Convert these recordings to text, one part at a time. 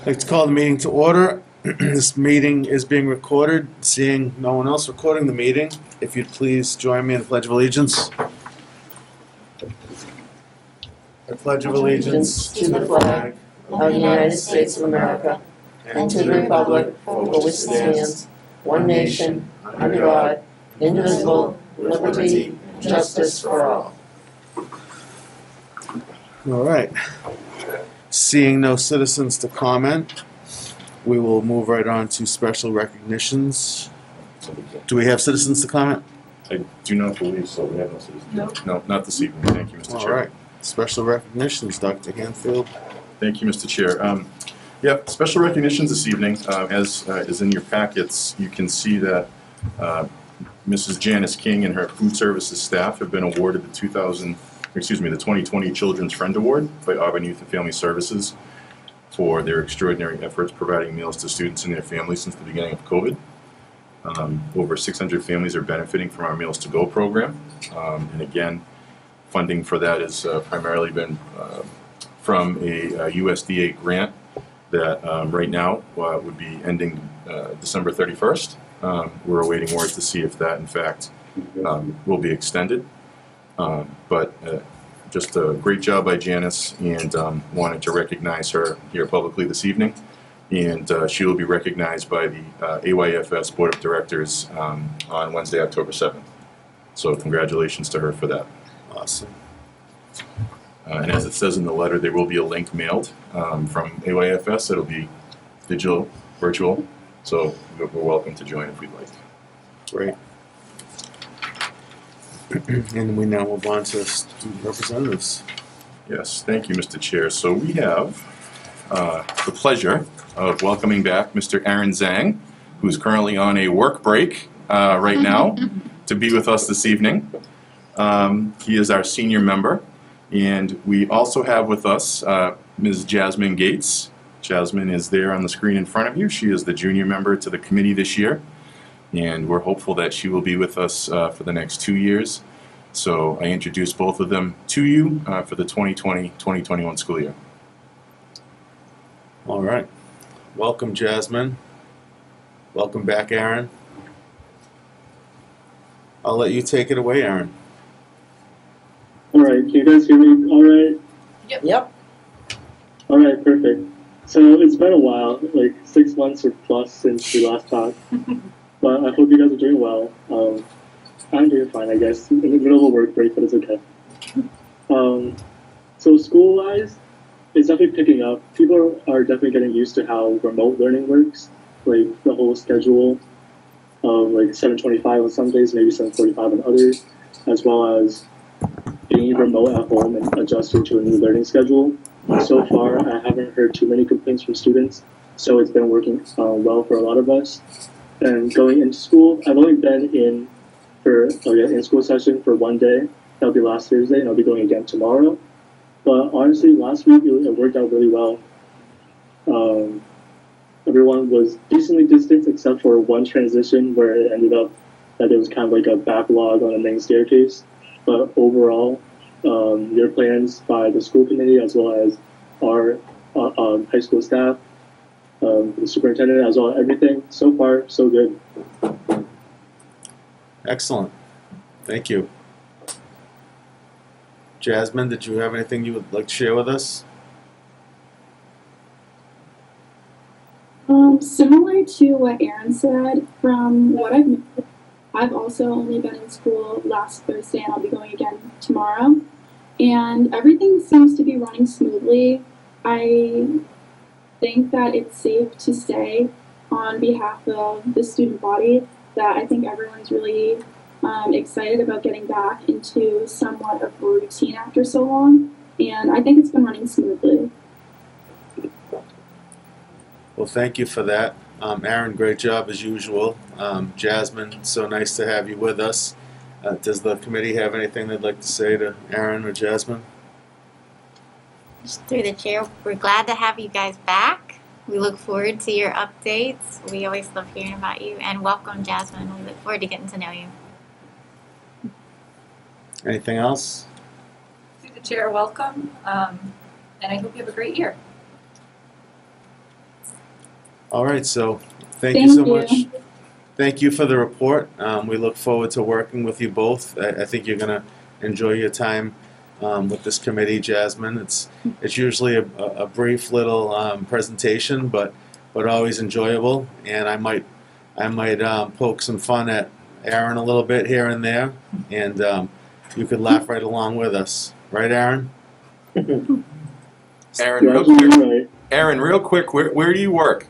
I'd like to call the meeting to order. This meeting is being recorded. Seeing no one else recording the meeting, if you'd please join me in the Pledge of Allegiance. I pledge of allegiance to the flag of the United States of America and to the republic for which it stands, one nation, under God, indivisible, with liberty, and justice for all. All right. Seeing no citizens to comment, we will move right on to special recognitions. Do we have citizens to comment? I do not believe so. We have no citizens. No, not this evening. Thank you, Mr. All Chair. right. Special recognitions, Dr. Hanfield. Thank you, Mr. Chair. Yeah, special recognitions this evening. As is in your packets, you can see that Mrs. Janice King and her food services staff have been awarded the 2020 Children's Friend Award by Auburn Youth and Family Services for their extraordinary efforts providing meals to students and their families since the beginning of COVID. Over 600 families are benefiting from our Meals to Go program. And again, funding for that has primarily been from a USDA grant that right now would be ending December 31st. We're awaiting word to see if that, in fact, will be extended. But just a great job by Janice, and wanted to recognize her here publicly this evening. And she will be recognized by the AYFS Board of Directors on Wednesday, October 7th. So congratulations to her for that. Awesome. And as it says in the letter, there will be a link mailed from AYFS. It'll be digital, virtual, so we're welcome to join if we'd like. Great. And we now move on to student representatives. Yes, thank you, Mr. Chair. So we have the pleasure of welcoming back Mr. Aaron Zhang, who's currently on a work break right now, to be with us this evening. He is our senior member. And we also have with us Ms. Jasmine Gates. Jasmine is there on the screen in front of you. She is the junior member to the committee this year. And we're hopeful that she will be with us for the next 2 years. So I introduce both of them to you for the 2020-2021 school year. All right. Welcome, Jasmine. Welcome back, Aaron. I'll let you take it away, Aaron. All right, can you guys hear me all right? Yep. All right, perfect. So it's been a while, like 6 months or plus since we last talked, but I hope you guys are doing well. I'm doing fine, I guess, in the middle of a work break, but it's okay. So school-wise, it's definitely picking up. People are definitely getting used to how remote learning works, like the whole schedule of like 7:25 on some days, maybe 7:45 on others, as well as being remote at home and adjusting to a new learning schedule. So far, I haven't heard too many complaints from students, so it's been working well for a lot of us. And going into school, I've only been in school session for 1 day. That'll be last Thursday, and I'll be going again tomorrow. But honestly, last week it worked out really well. Everyone was decently distanced except for one transition where it ended up that there was kind of like a backlog on the main staircase. But overall, your plans by the school committee as well as our high school staff, the superintendent, as well as everything, so far, so good. Excellent. Thank you. Jasmine, did you have anything you would like to share with us? Similar to what Aaron said, from what I've noticed, I've also only been in school last Thursday and I'll be going again tomorrow. And everything seems to be running smoothly. I think that it's safe to say on behalf of the student body that I think everyone's really excited about getting back into somewhat of a routine after so long. And I think it's been running smoothly. Well, thank you for that. Aaron, great job as usual. Jasmine, so nice to have you with us. Does the committee have anything they'd like to say to Aaron or Jasmine? Just through the chair, we're glad to have you guys back. We look forward to your updates. We always love hearing about you. And welcome, Jasmine. We look forward to getting to know you. Anything else? Through the chair, welcome. And I hope you have a great year. All right, so thank you so Thank much. you. Thank you for the report. We look forward to working with you both. I think you're going to enjoy your time with this committee, Jasmine. It's usually a brief little presentation, but always enjoyable. And I might poke some fun at Aaron a little bit here and there, and you could laugh right along with us, right, Aaron? Aaron, You're real absolutely quick. right. Aaron, real quick. Where do you work?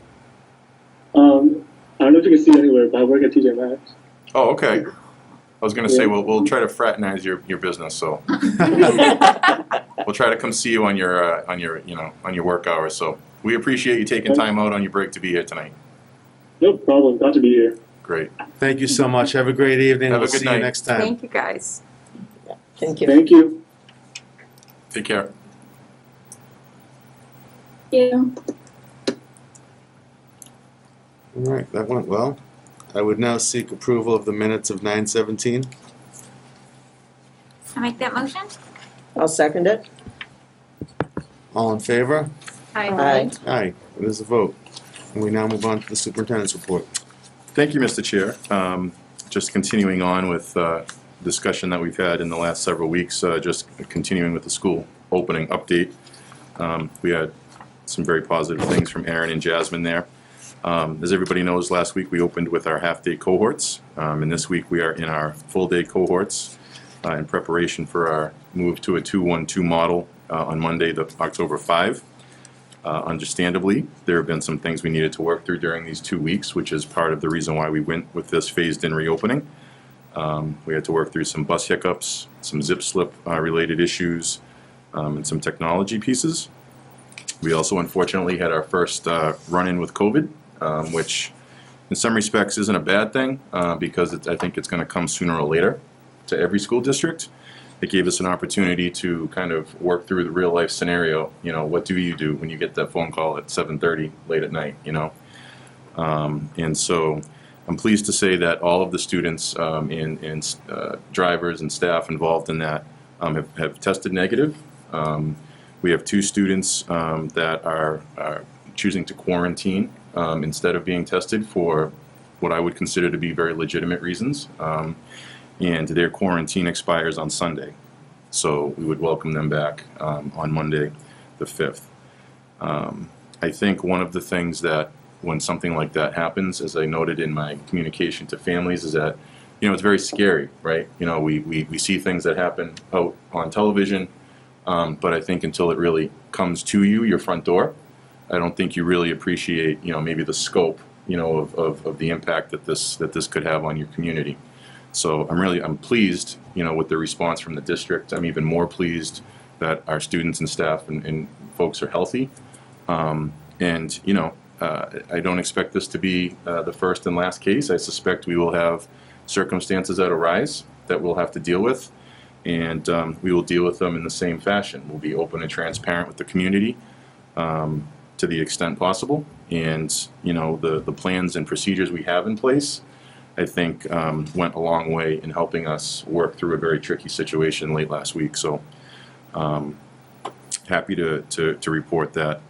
I don't know if you can see it anywhere, but I work at TJ Maxx. Oh, okay. I was gonna say we'll try to fraternize your business, so we'll try to come see you on your work hours. So we appreciate you taking time out on your break to be here tonight. No problem. Glad to be here. Great. Thank you so much. Have a great evening. Have a We'll good see night. you next time. Thank you, guys. Thank you. Thank you. Take care. Yeah. All right, that went well. I would now seek approval of the minutes of 9:17. I make that motion? I'll second it. All in favor? Aye. Aye. It is a vote. And we now move on to the superintendent's report. Thank you, Mr. Chair. Just continuing on with discussion that we've had in the last several weeks, just continuing with the school opening update. We had some very positive things from Aaron and Jasmine there. As everybody knows, last week we opened with our half-day cohorts, and this week we are in our full-day cohorts in preparation for our move to a 2-1-2 model on Monday, October 5. Understandably, there have been some things we needed to work through during these 2 weeks, which is part of the reason why we went with this phased-in reopening. We had to work through some bus hiccups, some zip slip related issues, and some technology pieces. We also unfortunately had our first run-in with COVID, which in some respects isn't a bad thing because I think it's going to come sooner or later to every school district. It gave us an opportunity to kind of work through the real life scenario. You know, what do you do when you get that phone call at 7:30 late at night, you know? And so I'm pleased to say that all of the students and drivers and staff involved in that have tested negative. We have 2 students that are choosing to quarantine instead of being tested for what I would consider to be very legitimate reasons. And their quarantine expires on Sunday. So we would welcome them back on Monday, the 5th. I think one of the things that when something like that happens, as I noted in my communication to families, is that, you know, it's very scary, right? You know, we see things that happen out on television, but I think until it really comes to you, your front door, I don't think you really appreciate, you know, maybe the scope, you know, of the impact that this could have on your community. So I'm pleased, you know, with the response from the district. I'm even more pleased that our students and staff and folks are healthy. And, you know, I don't expect this to be the first and last case. I suspect we will have circumstances that arise that we'll have to deal with, and we will deal with them in the same fashion. We'll be open and transparent with the community to the extent possible, and, you know, the plans and procedures we have in place, I think, went a long way in helping us work through a very tricky situation late last week. So happy to report that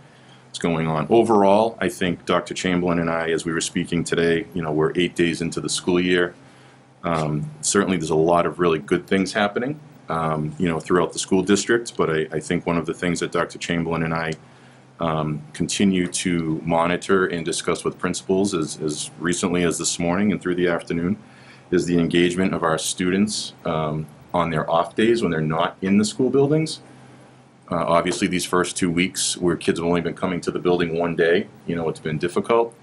it's going on. Overall, I think Dr. Chamberlain and I, as we were speaking today, you know, we're 8 days into the school year. Certainly there's a lot of really good things happening, you know, throughout the school district, but I think one of the things that Dr. Chamberlain and I continue to monitor and discuss with principals as recently as this morning and through the afternoon is the engagement of our students on their off days when they're not in the school buildings. Obviously, these first 2 weeks where kids have only been coming to the building one day, you know, it's been difficult.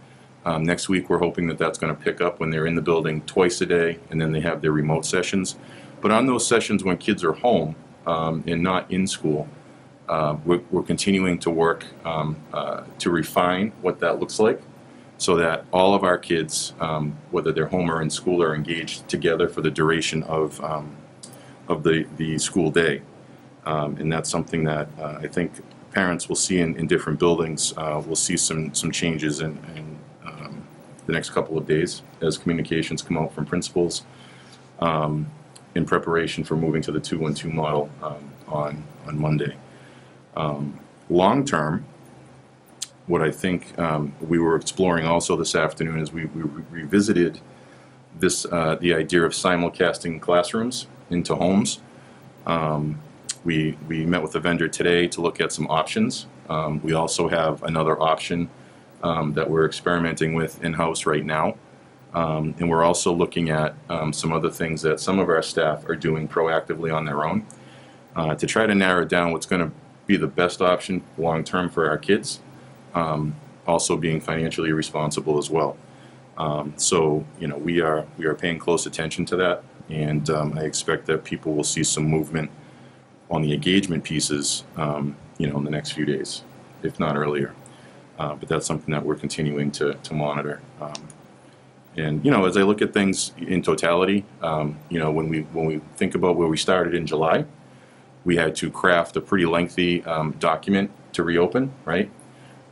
Next week, we're hoping that that's going to pick up when they're in the building twice a day, and then they have their remote sessions. But on those sessions when kids are home and not in school, we're continuing to work to refine what that looks like so that all of our kids, whether they're home or in school, are engaged together for the duration of the school day. And that's something that I think parents will see in different buildings. We'll see some changes in the next couple of days as communications come out from principals in preparation for moving to the 2-1-2 model on Monday. Long term, what I think we were exploring also this afternoon is we revisited this the idea of simulcasting classrooms into homes. We met with a vendor today to look at some options. We also have another option that we're experimenting with in-house right now. And we're also looking at some other things that some of our staff are doing proactively on their own to try to narrow down what's going to be the best option long-term for our kids, also being financially responsible as well. So, we are paying close attention to that, and I expect that people will see some movement on the engagement pieces, in the next few days, if not earlier. But that's something that we're continuing to monitor. And as I look at things in totality, when we think about where we started in July, we had to craft a pretty lengthy document to reopen, right?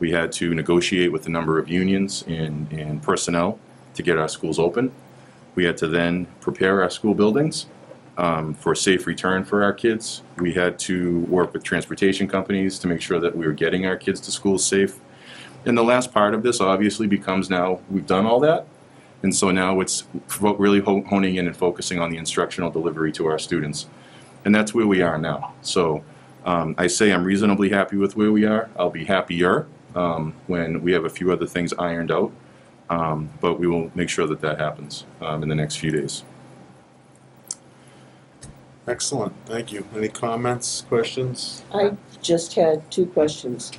We had to negotiate with a number of unions and personnel to get our schools open. We had to then prepare our school buildings for a safe return for our kids. We had to work with transportation companies to make sure that we were getting our kids to school safe. And the last part of this obviously becomes now we've done all that. And so now it's really honing in and focusing on the instructional delivery to our students. And that's where we are now. So I say I'm reasonably happy with where we are. I'll be happier when we have a few other things ironed out. But we will make sure that happens in the next few days. Excellent, thank you. Any comments, questions? I just had 2 questions.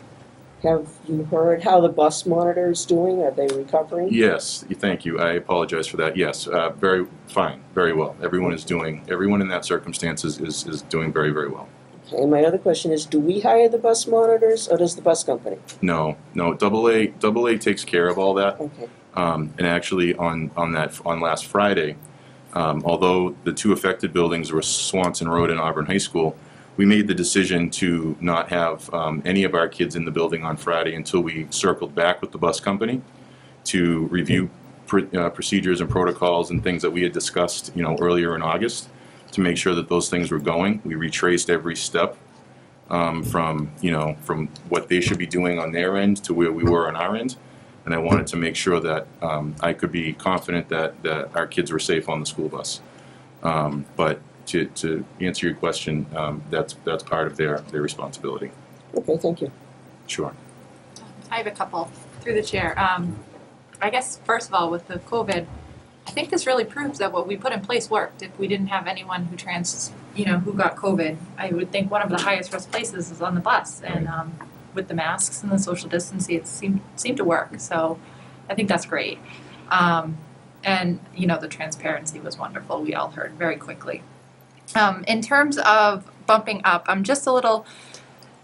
Have you heard how the bus monitor is doing? Are they recovering? Yes, thank you. I apologize for that. Yes, very fine, very well. Everyone in that circumstance is doing very, very well. Okay, and my other question is, do we hire the bus monitors or does the bus company? No, AA takes care of all that. Okay. And actually on last Friday, although the 2 affected buildings were Swanson Road and Auburn High School, we made the decision to not have any of our kids in the building on Friday until we circled back with the bus company to review procedures and protocols and things that we had discussed, earlier in August, to make sure that those things were going. We retraced every step from what they should be doing on their end to where we were on our end. And I wanted to make sure that I could be confident that our kids were safe on the school bus. But to answer your question, that's part of their responsibility. Okay, thank you. Sure. I have a couple through the chair. I guess first of all, with the COVID, I think this really proves that what we put in place worked. If we didn't have anyone who who got COVID, I would think one of the highest risk places is on the bus, and with the masks and the social distancing, it seemed to work. So I think that's great. And the transparency was wonderful. We all heard very quickly. In terms of bumping up, I'm just a little,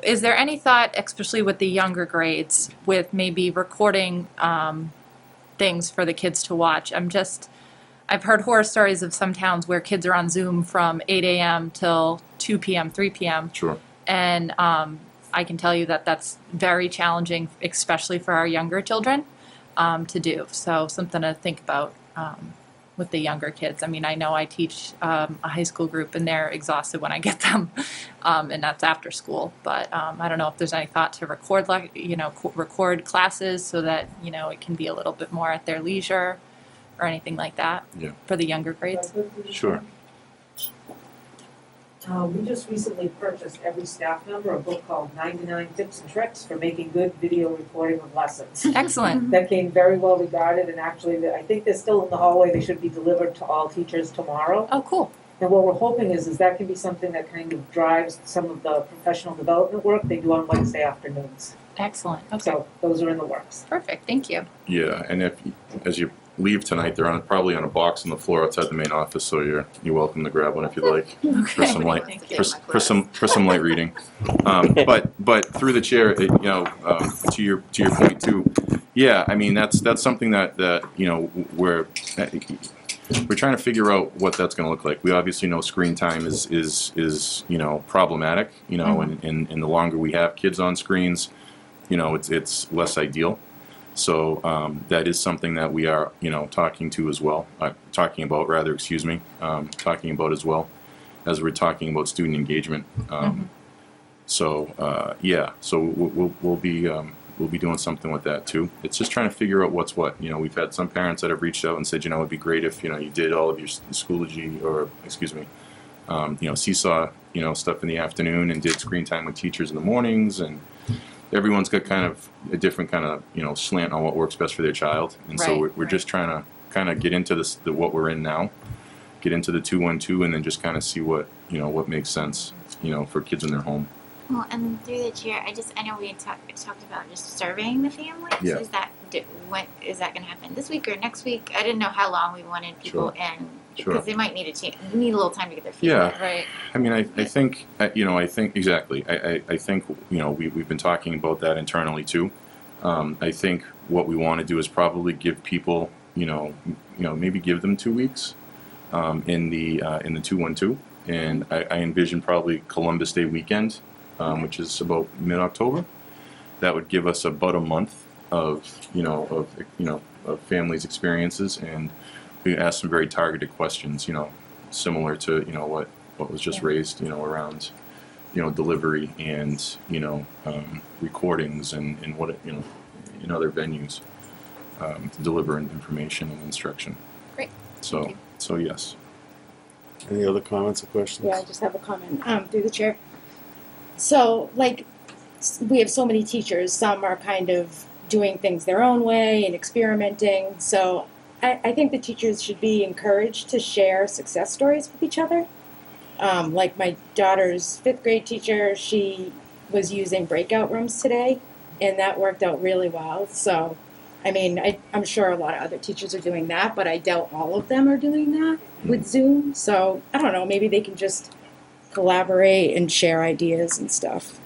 is there any thought, especially with the younger grades, with maybe recording things for the kids to watch? I've heard horror stories of some towns where kids are on Zoom from 8 a.m. till 2 p.m., 3 p.m. Sure. And I can tell you that that's very challenging, especially for our younger children, to do. So something to think about with the younger kids. I mean, I know I teach a high school group and they're exhausted when I get them, and that's after school. But I don't know if there's any thought to record classes so that, it can be a little bit more at their leisure or anything like that. Yeah. For the younger grades. Sure. We just recently purchased every staff member a book called 99 Tips and Tricks for Making Good Video Recording of Lessons. Excellent. That came very well regarded, and actually I think they're still in the hallway. They should be delivered to all teachers tomorrow. Oh, cool. And what we're hoping is that can be something that kind of drives some of the professional development work they do on Wednesday afternoons. Excellent. Okay. So those are in the works. Perfect. Thank you. Yeah, and as you leave tonight, they're probably on a box on the floor outside the main office, so you're welcome to grab one if you'd like for some light Thank you. for some light reading. But through the chair, to your point too. Yeah, I mean that's something that we're trying to figure out what that's going to look like. We obviously know screen time is problematic, and the longer we have kids on screens, it's less ideal. So that is something that we are, talking about as well, as we're talking about student engagement. So we'll we'll be doing something with that too. It's just trying to figure out what's what. We've had some parents that have reached out and said, it'd be great if you did all of your Schoology or Seesaw stuff in the afternoon and did screen time with teachers in the mornings, and everyone's got kind of a different kind of slant on what works best for their child, and so we're just trying to kind of get into what we're in now, get into the 212, and then just kind of see what makes sense for kids in their home. Well, and through the chair, I know we had talked about just surveying the families. Yeah. What is that going to happen this week or next week? I didn't know how long we wanted people in because they might need a little time to get their feedback. Yeah. Right. I mean, I think exactly. I think we've been talking about that internally too. I think what we want to do is probably give people maybe give them 2 weeks in the 212, and I envision probably Columbus Day weekend, which is about mid-October. That would give us about a month of families' experiences, and we ask some very targeted questions, similar to what was just raised, around delivery and recordings and what in other venues to deliver information and instruction. Great. So yes. Any other comments or questions? Yeah, I just have a comment through the chair. So, we have so many teachers. Some are kind of doing things their own way and experimenting. So, I think the teachers should be encouraged to share success stories with each other. Like my daughter's 5th grade teacher, she was using breakout rooms today, and that worked out really well. So, I mean, I'm sure a lot of other teachers are doing that, but I doubt all of them are doing that with Zoom. So, I don't know, maybe they can just collaborate and share ideas and stuff.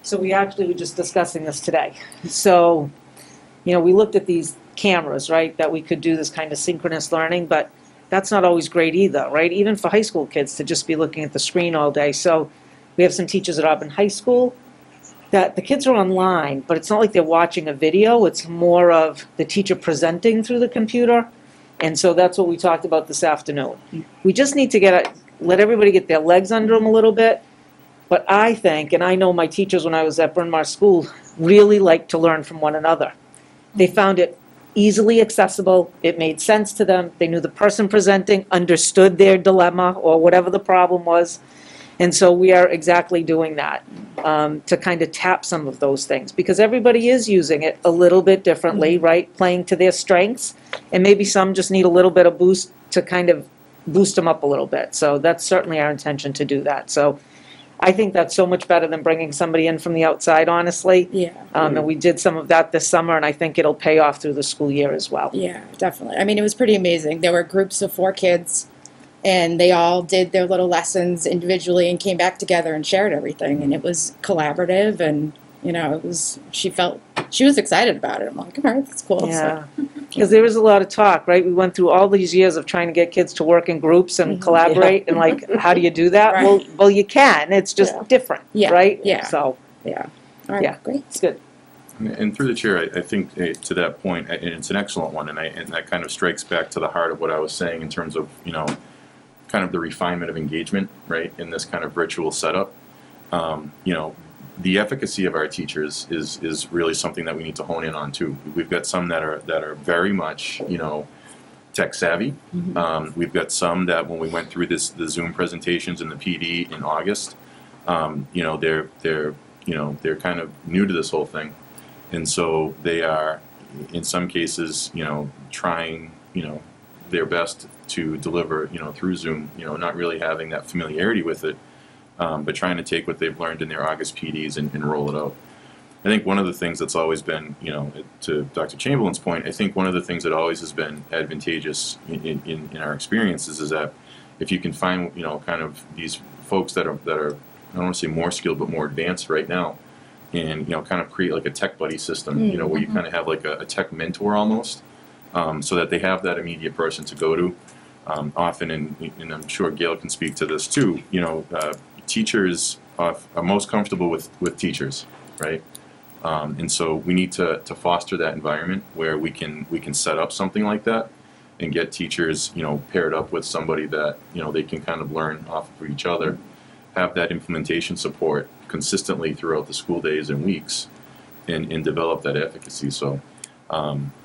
So we actually were just discussing this today. So, we looked at these cameras, right, that we could do this kind of synchronous learning, but that's not always great either, right? Even for high school kids to just be looking at the screen all day. So we have some teachers at Auburn High School that the kids are online, but it's not like they're watching a video. It's more of the teacher presenting through the computer. And so that's what we talked about this afternoon. We just need to let everybody get their legs under them a little bit. But I think, and I know my teachers when I was at Bryn Mawr School really liked to learn from one another. They found it easily accessible. It made sense to them. They knew the person presenting understood their dilemma or whatever the problem was. And so we are exactly doing that to kind of tap some of those things, because everybody is using it a little bit differently, right? Playing to their strengths. And maybe some just need a little bit of boost to kind of boost them up a little bit. So that's certainly our intention to do that. So I think that's so much better than bringing somebody in from the outside, honestly. Yeah. And we did some of that this summer, and I think it'll pay off through the school year as well. Yeah, definitely. I mean, it was pretty amazing. There were groups of 4 kids, and they all did their little lessons individually and came back together and shared everything. And it was collaborative, and, she was excited about it. I'm like, all right, that's cool. Yeah, because there is a lot of talk, right? We went through all these years of trying to get kids to work in groups and collaborate, and how do you do that? Right. Well, you can. It's just different, right? Yeah. So, Yeah. All right, yeah, great. it's good. And through the chair, I think to that point, and it's an excellent one, and that kind of strikes back to the heart of what I was saying in terms of, kind of the refinement of engagement, right, in this kind of virtual setup. The efficacy of our teachers is really something that we need to hone in on too. We've got some that are very much, tech savvy. We've got some that when we went through the Zoom presentations and the PD in August, they're kind of new to this whole thing, and so they are, in some cases, trying, their best to deliver, through Zoom, not really having that familiarity with it, but trying to take what they've learned in their August PDs and roll it out. I think one of the things that's always been, to Dr. Chamberlain's point, I think one of the things that always has been advantageous in our experiences is that if you can find, kind of these folks that are I don't want to say more skilled, but more advanced right now, and, kind of create like a tech buddy system, where you kind of have like a tech mentor almost, so that they have that immediate person to go to. Often, and I'm sure Gail can speak to this too, teachers are most comfortable with teachers, right? And so we need to foster that environment where we can set up something like that and get teachers, paired up with somebody that, they can kind of learn off of each other, have that implementation support, consistently throughout the school days and weeks, and develop that efficacy. So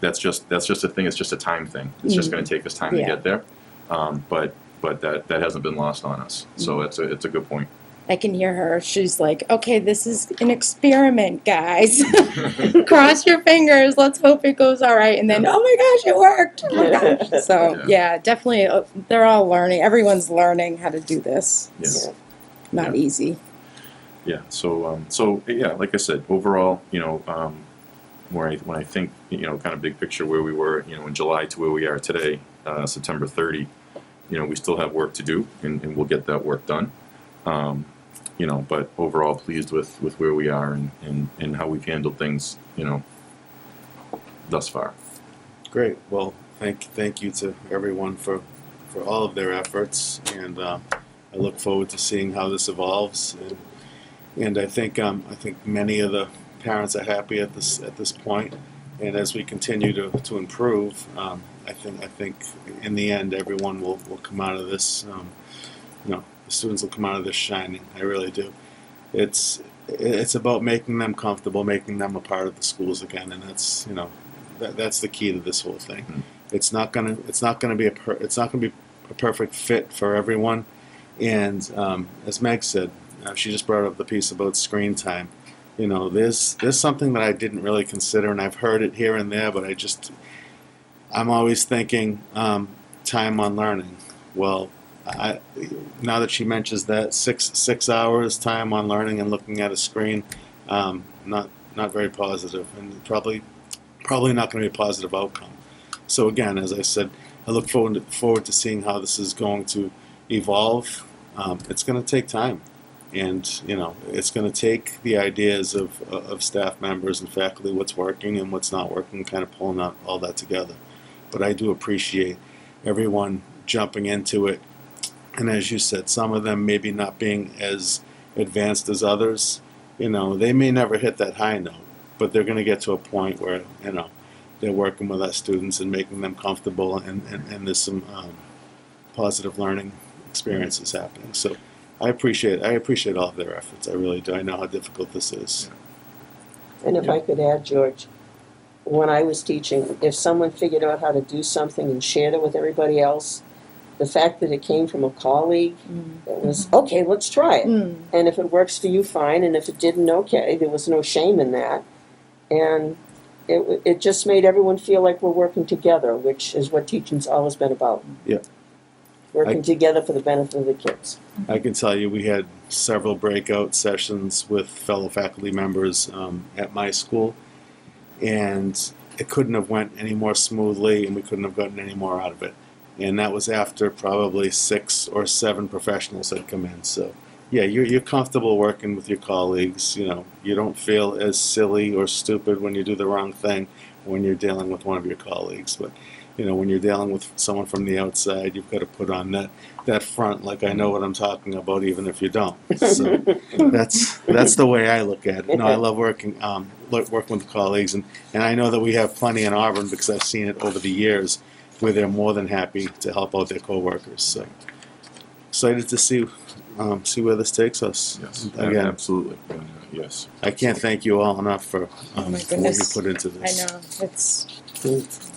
that's just a thing. It's just a time thing. It's just going to take us time to Yeah. get there. But that hasn't been lost on us. So it's a good point. I can hear her. She's like, okay, this is an experiment, guys. Cross your fingers. Let's hope it goes all right. And then, oh my gosh, it worked. Oh my gosh. So, yeah, definitely, they're all learning. Everyone's learning how to do this. Yes. It's not easy. Yeah. So yeah, like I said, overall, when I think, kind of big picture where we were, in July to where we are today, September 30, we still have work to do, and we'll get that work done. But overall pleased with where we are and how we've handled things, thus far. Great. Well, thank you to everyone for all of their efforts, and I look forward to seeing how this evolves. And I think many of the parents are happy at this point, and as we continue to improve, I think in the end everyone will come out of this. The students will come out of this shining. I really do. It's about making them comfortable, making them a part of the schools again, and that's that's the key to this whole thing. Mm-hmm. It's not gonna be a perfect fit for everyone, and as Meg said, she just brought up the piece about screen time. There's something that I didn't really consider, and I've heard it here and there, but I'm always thinking time on learning. Well, now that she mentions that 6 hours time on learning and looking at a screen, not very positive, and probably not going to be a positive outcome. So again, as I said, I look forward to seeing how this is going to evolve. It's going to take time, and it's going to take the ideas of staff members and faculty, what's working and what's not working, kind of pulling out all that together. But I do appreciate everyone jumping into it. And as you said, some of them maybe not being as advanced as others. They may never hit that high note, but they're going to get to a point where, they're working with our students and making them comfortable, and there's some positive learning experiences happening. So I appreciate all of their efforts. I really do. I know how difficult this is. And if I could add, George, when I was teaching, if someone figured out how to do something and shared it with everybody else, the fact that it came from a colleague, it was, okay, let's try it. And if it works for you, fine. And if it didn't, okay. There was no shame in that. And it just made everyone feel like we're working together, which is what teaching's always been about. Yeah. Working together for the benefit of the kids. I can tell you we had several breakout sessions with fellow faculty members at my school, and it couldn't have went any more smoothly, and we couldn't have gotten any more out of it. And that was after probably 6 or 7 professionals had come in. So, yeah, you're comfortable working with your colleagues. You don't feel as silly or stupid when you do the wrong thing when you're dealing with one of your colleagues. But, when you're dealing with someone from the outside, you've got to put on that front, like I know what I'm talking about, even if you don't. So that's the way I look at it. No, I love working with the colleagues, and I know that we have plenty in Auburn because I've seen it over the years, where they're more than happy to help out their coworkers. So excited to see where this takes us. Yes, Again, absolutely. Yes. I can't thank you all enough for Oh my what you goodness. put into this. I know. It's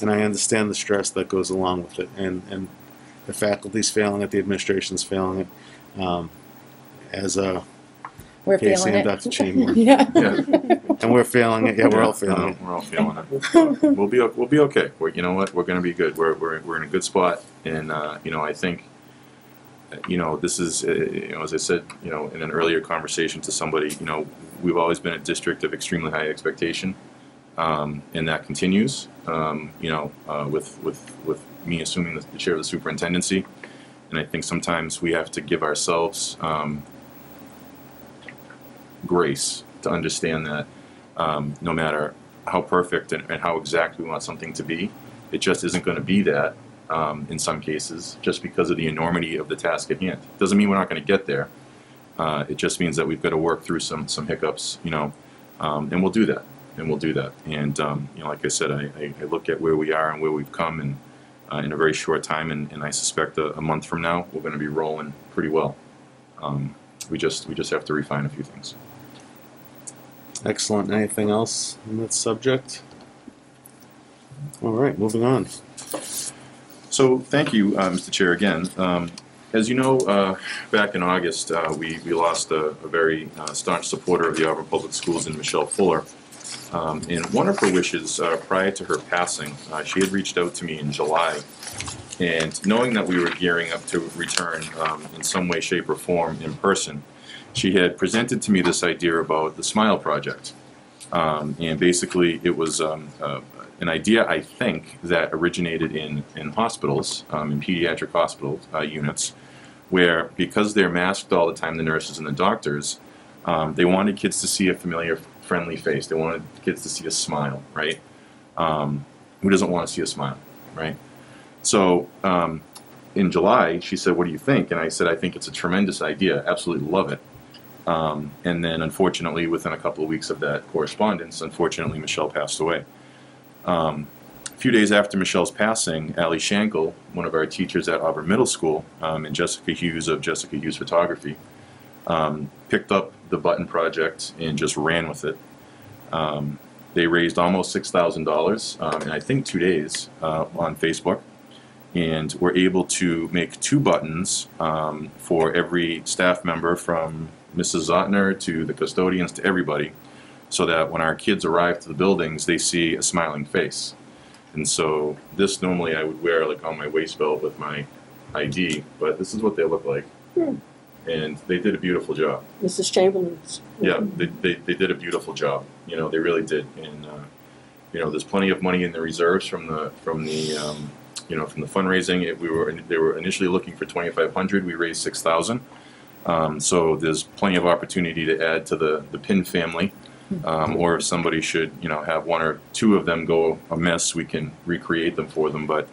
And I understand the stress that goes along with it, and the faculty's failing it, the administration's failing it. As we're Casey feeling and it. Dr. Chamberlain. Yeah. And we're failing it. Yeah, we're all failing it. We're all feeling it. We'll be okay. You know what? We're going to be good. We're in a good spot, and I think this is as I said in an earlier conversation to somebody, we've always been a district of extremely high expectation, and that continues. With me assuming the chair of the superintendency, and I think sometimes we have to give ourselves grace to understand that no matter how perfect and how exact we want something to be, it just isn't going to be that in some cases, just because of the enormity of the task at hand. Doesn't mean we're not going to get there. It just means that we've got to work through some hiccups, and we'll do that. And like I said, I look at where we are and where we've come, and in a very short time, and I suspect a month from now we're going to be rolling pretty well. We just have to refine a few things. Excellent. Anything else on that subject? All right, moving on. So thank you, Mr. Chair, again. As you know, back in August, we lost a very staunch supporter of the Auburn Public Schools in Michelle Fuller. And one of her wishes prior to her passing, she had reached out to me in July. And knowing that we were gearing up to return in some way, shape, or form in person, she had presented to me this idea about the Smile Project. And basically, it was an idea, I think, that originated in hospitals, in pediatric hospital units, where because they're masked all the time, the nurses and the doctors, they wanted kids to see a familiar, friendly face. They wanted kids to see a smile, right? Who doesn't want to see a smile, right? So in July, she said, "What do you think?" And I said, "I think it's a tremendous idea. Absolutely love it." And then, unfortunately, within a couple of weeks of that correspondence, unfortunately, Michelle passed away. A few days after Michelle's passing, Allie Schenkel, one of our teachers at Auburn Middle School, and Jessica Hughes of Jessica Hughes Photography, picked up the Button Project and just ran with it. They raised almost $6,000 in, I think, 2 days on Facebook, and were able to make 2 buttons for every staff member, from Mrs. Zotner to the custodians to everybody, so that when our kids arrive to the buildings, they see a smiling face. And so this normally I would wear like on my waist belt with my ID, but this is what they look like. And they did a beautiful job. Mrs. Chamberlain's. Yeah, they did a beautiful job. You know, they really did. And you know, there's plenty of money in the reserves from the you know, from the fundraising. They were initially looking for $2,500. We raised $6,000. So there's plenty of opportunity to add to the PIN family. Or if somebody should, you know, have 1 or 2 of them go amiss, we can recreate them for them. But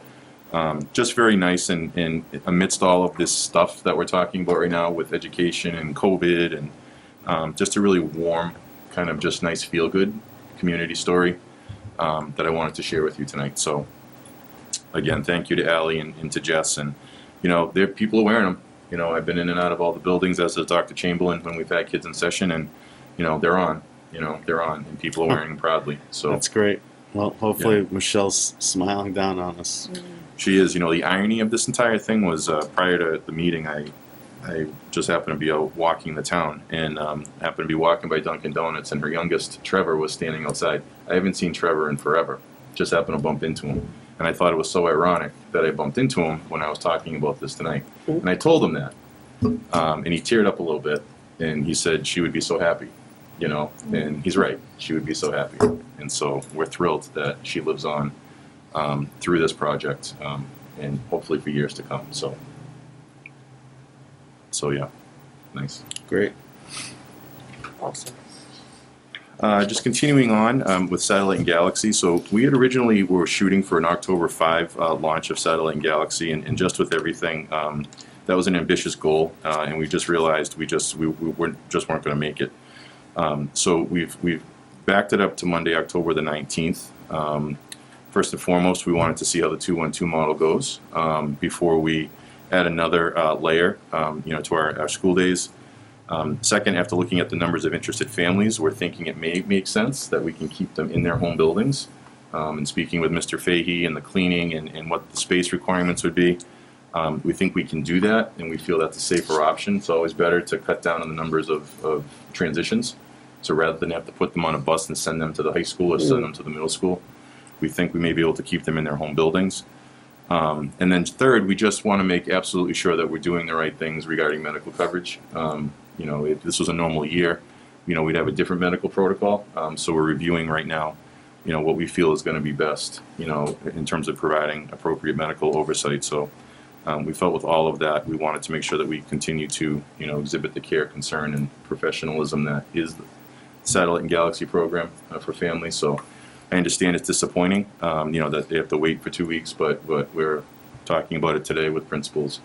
just very nice, and amidst all of this stuff that we're talking about right now with education and COVID, and just a really warm, kind of just nice feel-good community story that I wanted to share with you tonight. So again, thank you to Allie and to Jess. And, you know, people are wearing them. You know, I've been in and out of all the buildings, as has Dr. Chamberlain, when we've had kids in session, and, you know, they're on. You know, they're on, and people are wearing them proudly. So That's great. Well, hopefully Michelle's smiling down on us. she is. You know, the irony of this entire thing was prior to the meeting, I just happened to be out walking the town, and happened to be walking by Dunkin' Donuts, and her youngest, Trevor, was standing outside. I haven't seen Trevor in forever. Just happened to bump into him. And I thought it was so ironic that I bumped into him when I was talking about this tonight. And I told him that. And he teared up a little bit, and he said she would be so happy. You know, and he's right. She would be so happy. And so we're thrilled that she lives on through this project, and hopefully for years to come. So yeah, nice. Great. Awesome. Just continuing on with Satellite and Galaxy. So we had originally were shooting for an October 5 launch of Satellite and Galaxy, and just with everything, that was an ambitious goal, and we just realized we weren't going to make it. So we've backed it up to Monday, October the 19th. First and foremost, we wanted to see how the 212 model goes before we add another layer, you know, to our school days. Second, after looking at the numbers of interested families, we're thinking it may make sense that we can keep them in their home buildings. And speaking with Mr. Fahey and the cleaning and what the space requirements would be, we think we can do that, and we feel that's a safer option. It's always better to cut down on the numbers of transitions. So rather than have to put them on a bus and send them to the high school or send them to the middle school, we think we may be able to keep them in their home buildings. And then third, we just want to make absolutely sure that we're doing the right things regarding medical coverage. You know, if this was a normal year, you know, we'd have a different medical protocol. So we're reviewing right now, you know, what we feel is going to be best, you know, in terms of providing appropriate medical oversight. So we felt with all of that, we wanted to make sure that we continue to, you know, exhibit the care, concern, and professionalism that is the Satellite and Galaxy program for families. So I understand it's disappointing, you know, that they have to wait for 2 weeks, but we're talking about it today with principals.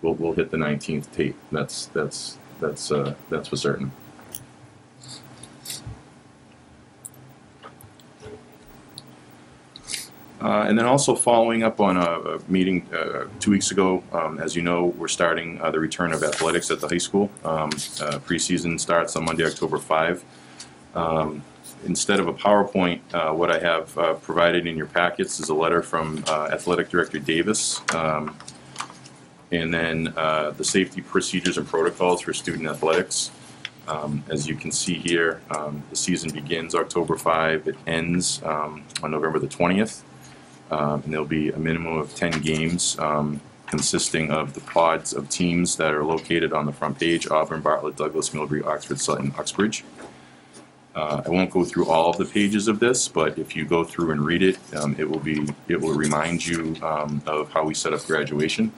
We'll hit the 19th tape. That's for certain. And then also following up on a meeting 2 weeks ago, as you know, we're starting the return of athletics at the high school. Preseason starts on Monday, October 5. instead of a PowerPoint, what I have provided in your packets is a letter from Athletic Director Davis, and then the safety procedures and protocols for student athletics. As you can see here, the season begins October 5. It ends on November the 20th. And there'll be a minimum of 10 games consisting of the pods of teams that are located on the front page: Auburn, Bartlett, Douglas, Millbury, Oxford, Sutton, Uxbridge. I won't go through all of the pages of this, but if you go through and read it, it will remind you of how we set up graduation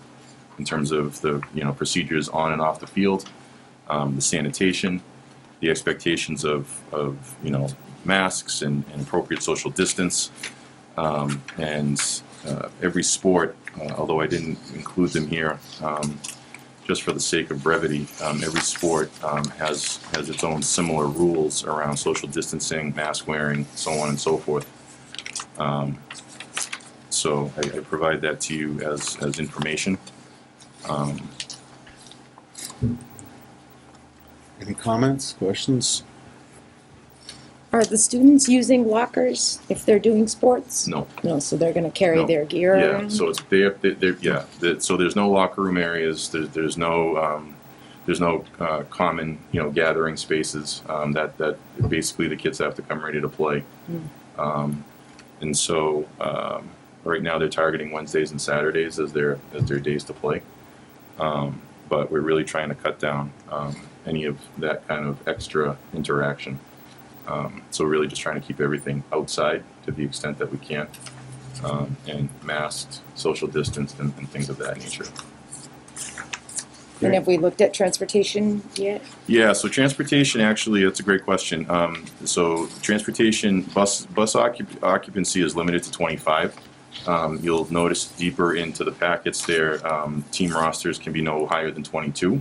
in terms of the procedures on and off the field, the sanitation, the expectations of masks and appropriate social distance, and every sport, although I didn't include them here just for the sake of brevity, every sport has its own similar rules around social distancing, mask wearing, so on and so forth. So I provide that to you as information. Any comments, questions? Are the students using lockers if they're doing sports? No. No, so they're going to carry No. their gear Yeah, around? so it's so there's no locker room areas. There's no common gathering spaces that basically the kids have to come ready to play. And so right now they're targeting Wednesdays and Saturdays as their days to play. But we're really trying to cut down any of that kind of extra interaction. So really just trying to keep everything outside to the extent that we can, and masked, social distanced, and things of that nature. And have we looked at transportation yet? Yeah, so transportation, actually, that's a great question. So transportation, bus occupancy is limited to 25. You'll notice deeper into the packets there, team rosters can be no higher than 22.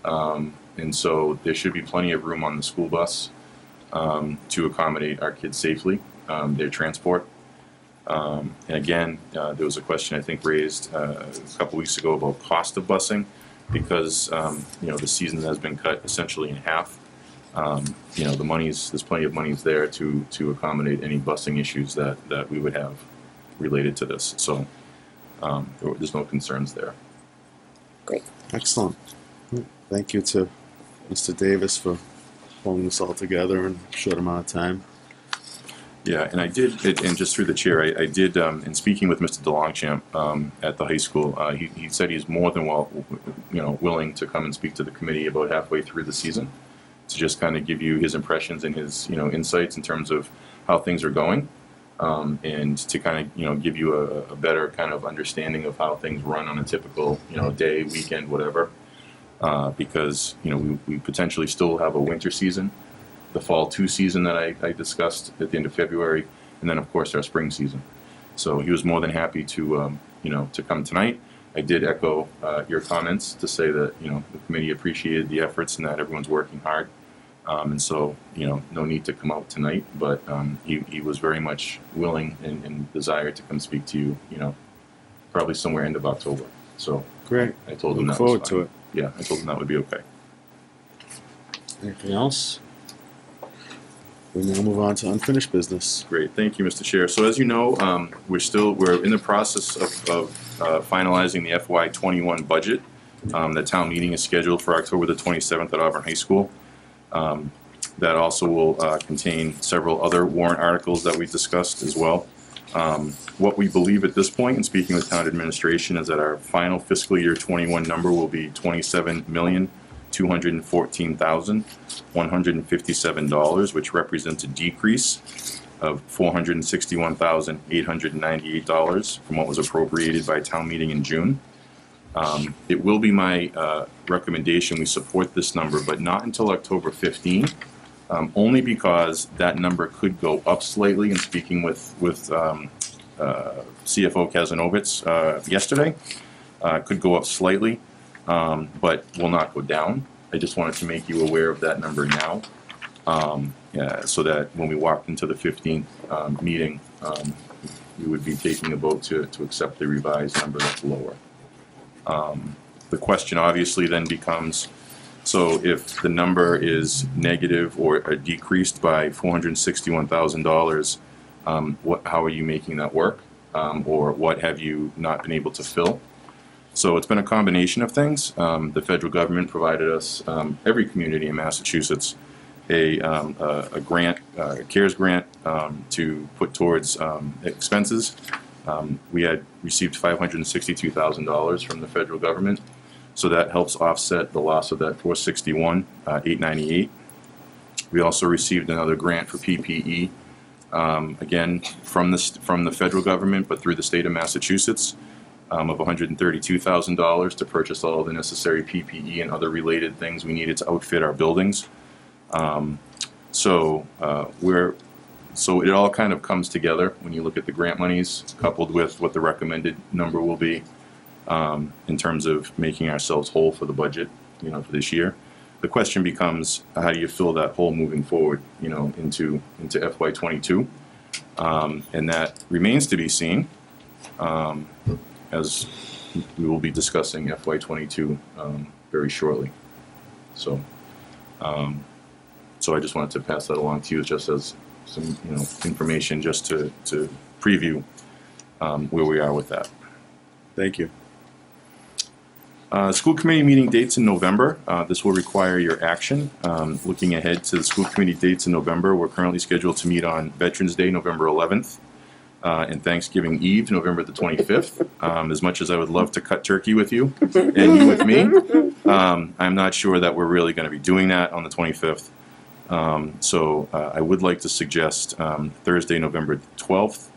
And so there should be plenty of room on the school bus to accommodate our kids safely, their transport. And again, there was a question I think raised a couple weeks ago about cost of busing, because the season has been cut essentially in half. There's plenty of monies there to accommodate any busing issues that we would have related to this. So there's no concerns there. Great. Excellent. Thank you to Mr. Davis for pulling this all together in a short amount of time. Yeah, and I did, and just through the chair, I did, in speaking with Mr. DeLongchamp at the high school, he said he's more than willing to come and speak to the committee about halfway through the season to just kind of give you his impressions and his insights in terms of how things are going, and to kind of give you a better kind of understanding of how things run on a typical day, weekend, whatever. Because we potentially still have a winter season, the fall 2 season that I discussed at the end of February, and then of course our spring season. So he was more than happy to to come tonight. I did echo your comments to say that the committee appreciated the efforts and that everyone's working hard, and so no need to come out tonight, but he was very much willing and desired to come speak to you probably somewhere end of October. So Great. I told him Look that was forward fine. to it. Yeah, I told him that would be okay. Anything else? We now move on to unfinished business. Great, thank you, Mr. Chair. So as you know, we're in the process of finalizing the FY21 budget. The town meeting is scheduled for October the 27th at Auburn High School. That also will contain several other warrant articles that we discussed as well. What we believe at this point, in speaking with town administration, is that our final fiscal year 21 number will be $27,214,157, which represents a decrease of $461,898 from what was appropriated by town meeting in June. It will be my recommendation we support this number, but not until October 15. Only because that number could go up slightly. In speaking with CFO Kazanovitz yesterday, could go up slightly, but will not go down. I just wanted to make you aware of that number now, so that when we walked into the 15th meeting, we would be taking a vote to accept the revised number that's lower. The question obviously then becomes, So if the number is negative or decreased by $461,000, how are you making that work? Or what have you not been able to fill? So it's been a combination of things. The federal government provided us, every community in Massachusetts, a grant, a CARES grant, to put towards expenses. We had received $562,000 from the federal government. So that helps offset the loss of that 461,898. We also received another grant for PPE, again from the federal government, but through the state of Massachusetts, of $132,000 to purchase all of the necessary PPE and other related things we needed to outfit our buildings. So it all kind of comes together when you look at the grant monies coupled with what the recommended number will be. In terms of making ourselves whole for the budget, for this year. The question becomes, how do you fill that hole moving forward, into FY22? And that remains to be seen, as we will be discussing FY22 very shortly. So I just wanted to pass that along to you just as some, information just to preview where we are with that. Thank you. School committee meeting dates in November. This will require your action. Looking ahead to the school committee dates in November, we're currently scheduled to meet on Veterans Day, November 11th, and Thanksgiving Eve, November the 25th. As much as I would love to cut turkey with you and you with me, I'm not sure that we're really going to be doing that on the 25th. So I would like to suggest Thursday, November the 12th,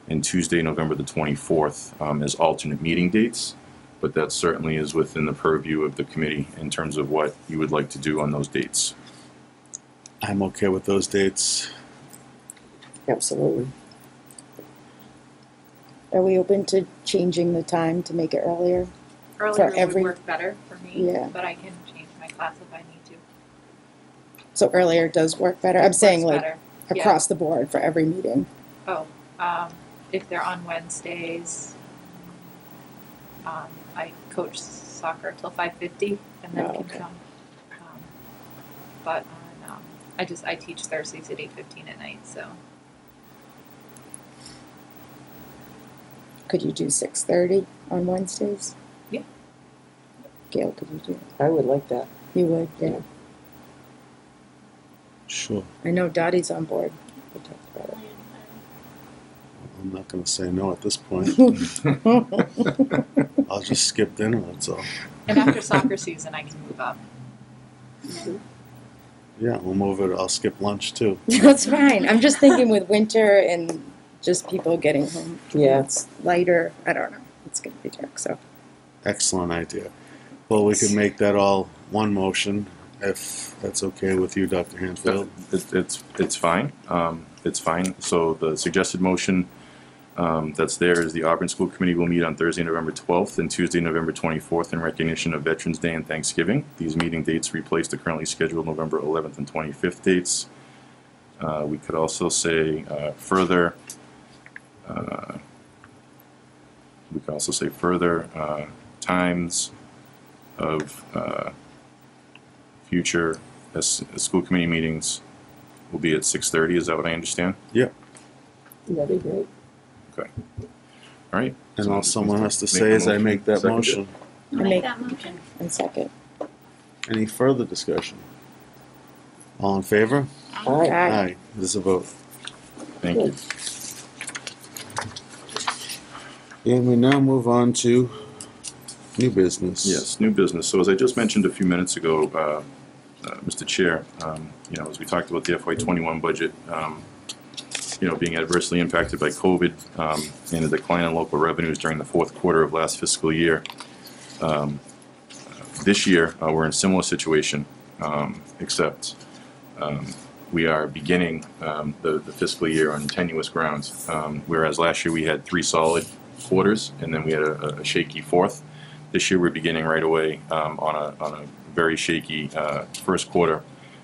and Tuesday, November the 24th as alternate meeting dates. But that certainly is within the purview of the committee in terms of what you would like to do on those dates. I'm okay with those dates. Absolutely. Are we open to changing the time to make it earlier? Earlier every- would work better for me, Yeah. but I can change my class if I need to. So earlier does work better? I'm saying Works like better. Yeah. across the board for every meeting. If they're on Wednesdays, I coach soccer till 5:50 and then Oh, can okay. come. But on, I teach Thursdays at 8:15 at night, so. Could you do 6:30 on Wednesdays? Yeah. Gail, could you do it? I would like that. You would, yeah. Sure. I know Dottie's on board. We talked about I'm not going to say no at this point. it. I'll just skip dinner, that's all. And after soccer season, I can move up. Yeah, we'll move it. I'll skip lunch too. That's fine. I'm just thinking with winter and just people getting home. Yeah. It's lighter. I don't know. It's going to be dark, so. Excellent idea. Well, we can make that all one motion, if that's okay with you, Dr. Hansfield. It's fine. It's fine. So the suggested motion that's there is the Auburn School Committee will meet on Thursday, November 12th and Tuesday, November 24th in recognition of Veterans Day and Thanksgiving. These meeting dates replace the currently scheduled November 11th and 25th dates. We could also say further times of future school committee meetings will be at 6:30. Is that what I understand? Yep. That'd be great. Okay. All right. And all someone has to Make say a is I make that Second it. motion. I'll Make- make that motion. And second. Any further discussion? All in favor? Aye. Aye. There's a vote. Thank you. And we now move on to new business. Yes, new business. So as I just mentioned a few minutes ago, Mr. Chair, as we talked about the FY21 budget, being adversely impacted by COVID and a decline in local revenues during the fourth quarter of last fiscal year. This year, we're in a similar situation, except we are beginning the fiscal year on tenuous grounds, whereas last year we had 3 solid quarters and then we had a shaky fourth. This year we're beginning right away on a very shaky first quarter,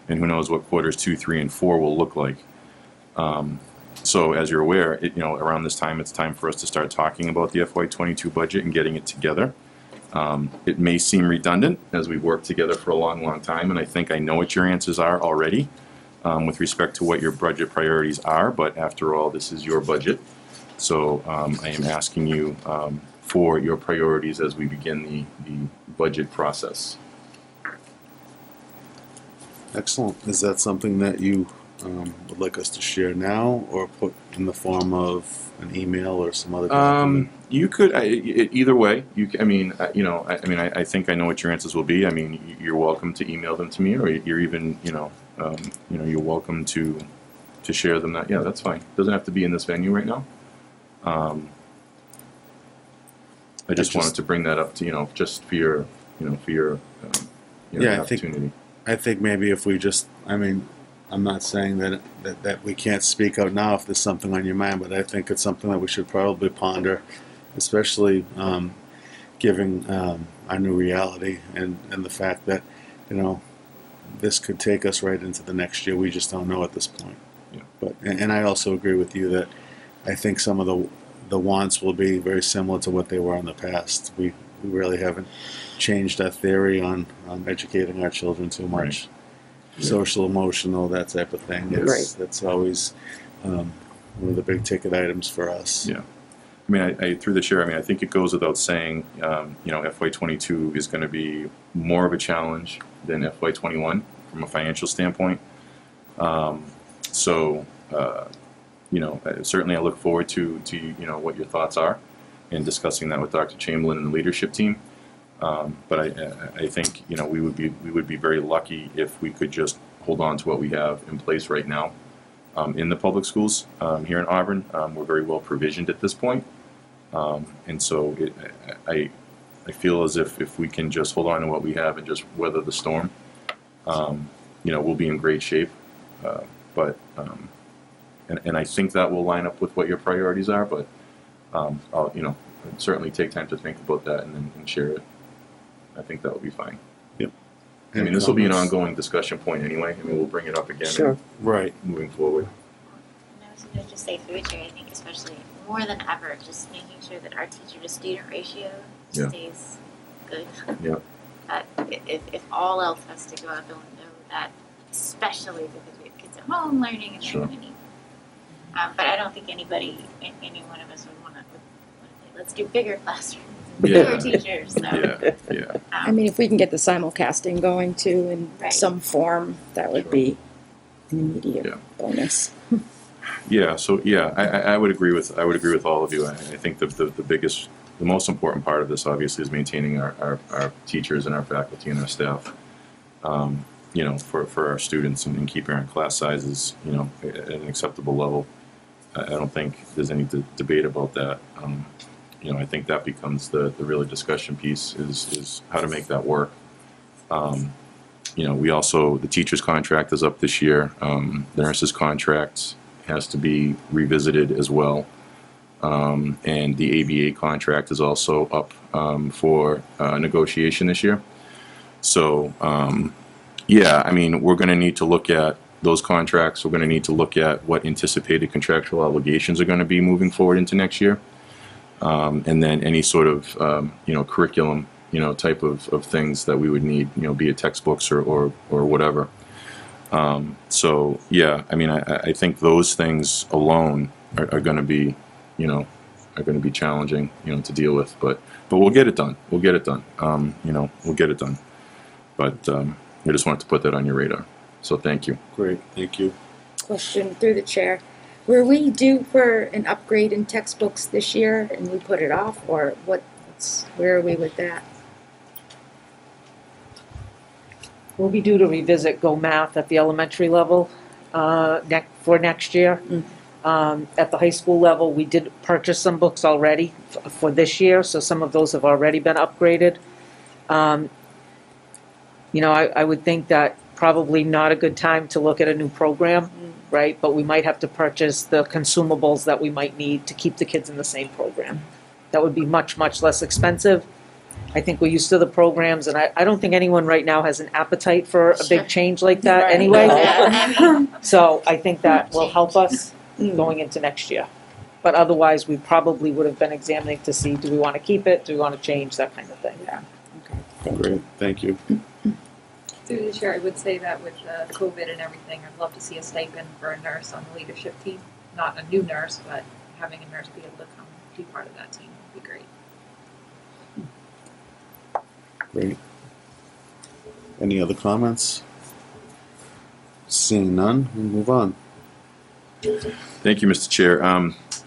and who knows what quarters 2, 3, and 4 will look like. So as you're aware, around this time it's time for us to start talking about the FY22 budget and getting it together. It may seem redundant as we've worked together for a long, long time, and I think I know what your answers are already with respect to what your budget priorities are, but after all, this is your budget. So I am asking you for your priorities as we begin the budget process. Excellent. Is that something that you would like us to share now, or put in the form of an email or some other document? You could either way. I think I know what your answers will be. I mean, you're welcome to email them to me, or you're even, you're welcome to share them. Yeah, that's fine. Doesn't have to be in this venue right now. I just wanted to bring that up to just for your Yeah, opportunity. I think maybe if we just, I'm not saying that we can't speak out now if there's something on your mind, but I think it's something that we should probably ponder, especially given our new reality and the fact that, this could take us right into the next year. We just don't know at this point. Yeah. But and I also agree with you that I think some of the wants will be very similar to what they were in the past. We really haven't changed our theory on educating our children too much. Right. Social, emotional, that type of thing. That's always one of the big ticket items for us. Yeah. I mean, I through the chair, I think it goes without saying, FY22 is going to be more of a challenge than FY21 from a financial standpoint. Certainly I look forward to what your thoughts are and discussing that with Dr. Chamberlain and the leadership team. But I think we would be very lucky if we could just hold on to what we have in place right now in the public schools here in Auburn. We're very well provisioned at this point, and so I feel as if we can just hold on to what we have and just weather the storm, we'll be in great shape. And I think that will line up with what your priorities are. But I'll certainly take time to think about that and share it. I think that will be fine. Yep. This will be an ongoing discussion point anyway. We'll bring it up again. Sure. Right. Moving forward. And I was going to just say through chair, I think especially more than ever, just making sure that our teacher to student ratio stays good. Yeah. That if all else has to go out the window, that especially because we have kids at home learning and Sure. learning. But I don't think any one of us would want to say, let's do bigger classrooms and fewer teachers. So, Yeah. If we can get the simulcasting going too in Right. some form, that would be an immediate bonus. Yeah. So I would agree with all of you. I think the most important part of this obviously is maintaining our teachers and our faculty and our staff. For our students and keeping our class sizes at an acceptable level. I don't think there's any debate about that. I think that becomes the real discussion piece is how to make that work. We also, the teacher's contract is up this year. The nurse's contract has to be revisited as well. And the ABA contract is also up for negotiation this year. So, we're going to need to look at those contracts. We're going to need to look at what anticipated contractual obligations are going to be moving forward into next year. And then any sort of, curriculum, type of things that we would need, be it textbooks or whatever. I think those things alone are going to be, challenging, to deal with. But we'll get it done. We'll get it done. We'll get it done. But I just wanted to put that on your radar. So thank you. Great. Thank you. Question through the chair. Were we due for an upgrade in textbooks this year and we put it off, or where are we with that? We'll be due to revisit Go Math at the elementary level for next year. At the high school level, we did purchase some books already for this year, so some of those have already been upgraded. I would think that probably not a good time to look at a new program, right? But we might have to purchase the consumables that we might need to keep the kids in the same program. That would be much, much less expensive. I think we're used to the programs, and I don't think anyone right now has an appetite for a big change like that anyway. So I think that will help us going into next year. But otherwise, we probably would have been examining to see, do we want to keep it, do we want to change, that kind of thing, yeah. Great, thank you. Through the chair, I would say that with COVID and everything, I'd love to see a stipend for a nurse on the leadership team. Not a new nurse, but having a nurse be able to come be part of that team would be great. Great. Any other comments? Seeing none, we'll move on. Thank you, Mr. Chair.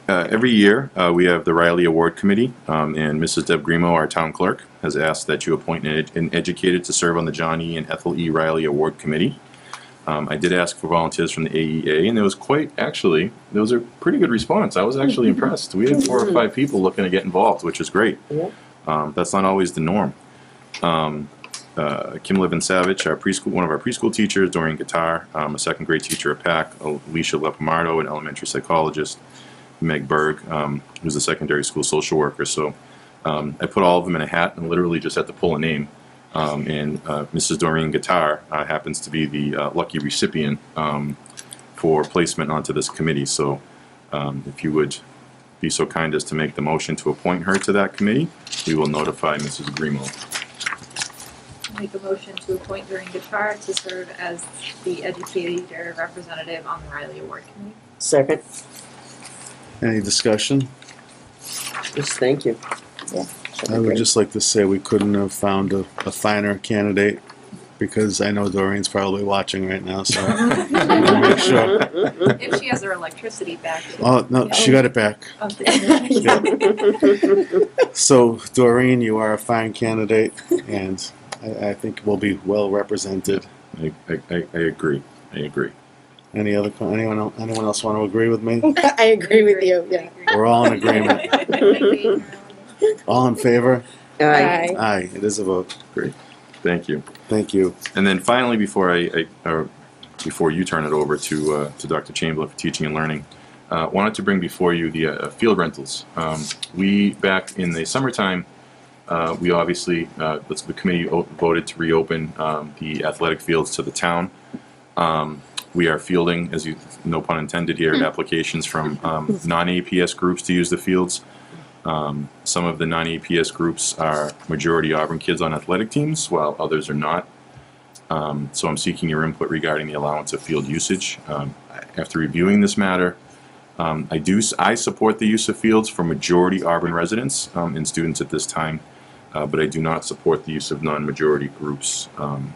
Every year, we have the Riley Award Committee, and Mrs. Deb Grimo, our town clerk, has asked that you appoint an educator to serve on the John E. and Ethel E. Riley Award Committee. I did ask for volunteers from the AEA, and there was a pretty good response. I was actually impressed. We had 4 or 5 people looking to get involved, which is great. Yeah. That's not always the norm. Kim Livin Savage, one of our preschool teachers, Doreen Guitar, a second grade teacher at PAC, Alicia Lepomardo, an elementary psychologist, Meg Berg, who's a secondary school social worker. So I put all of them in a hat and literally just had to pull a name. And Mrs. Doreen Guitar happens to be the lucky recipient for placement onto this committee. So if you would be so kind as to make the motion to appoint her to that committee, we will notify Mrs. Grimo. Make a motion to appoint Doreen Guitar to serve as the educator representative on the Riley Award Committee. Second. Any discussion? Just thank you. I would just like to say we couldn't have found a finer candidate, because I know Doreen's probably watching right now, so I'm gonna make sure. If she has her electricity back. Oh, no, she got it back. Okay. So, Doreen, you are a fine candidate, and I think we'll be well represented. I agree. Anyone else want to agree with me? I agree with you, yeah. We're all in agreement. All in favor? Aye. Aye, it is a vote. Great. Thank you. Thank you. And then finally, before you turn it over to Dr. Chamberlain for teaching and learning, wanted to bring before you the field rentals. We, back in the summertime, we obviously, the committee voted to reopen the athletic fields to the town. We are fielding, as you, no pun intended here, applications from non-APS groups to use the fields. Some of the non-APS groups are majority Auburn kids on athletic teams, while others are not. So I'm seeking your input regarding the allowance of field usage. After reviewing this matter, I support the use of fields for majority Auburn residents and students at this time, but I do not support the use of non-majority groups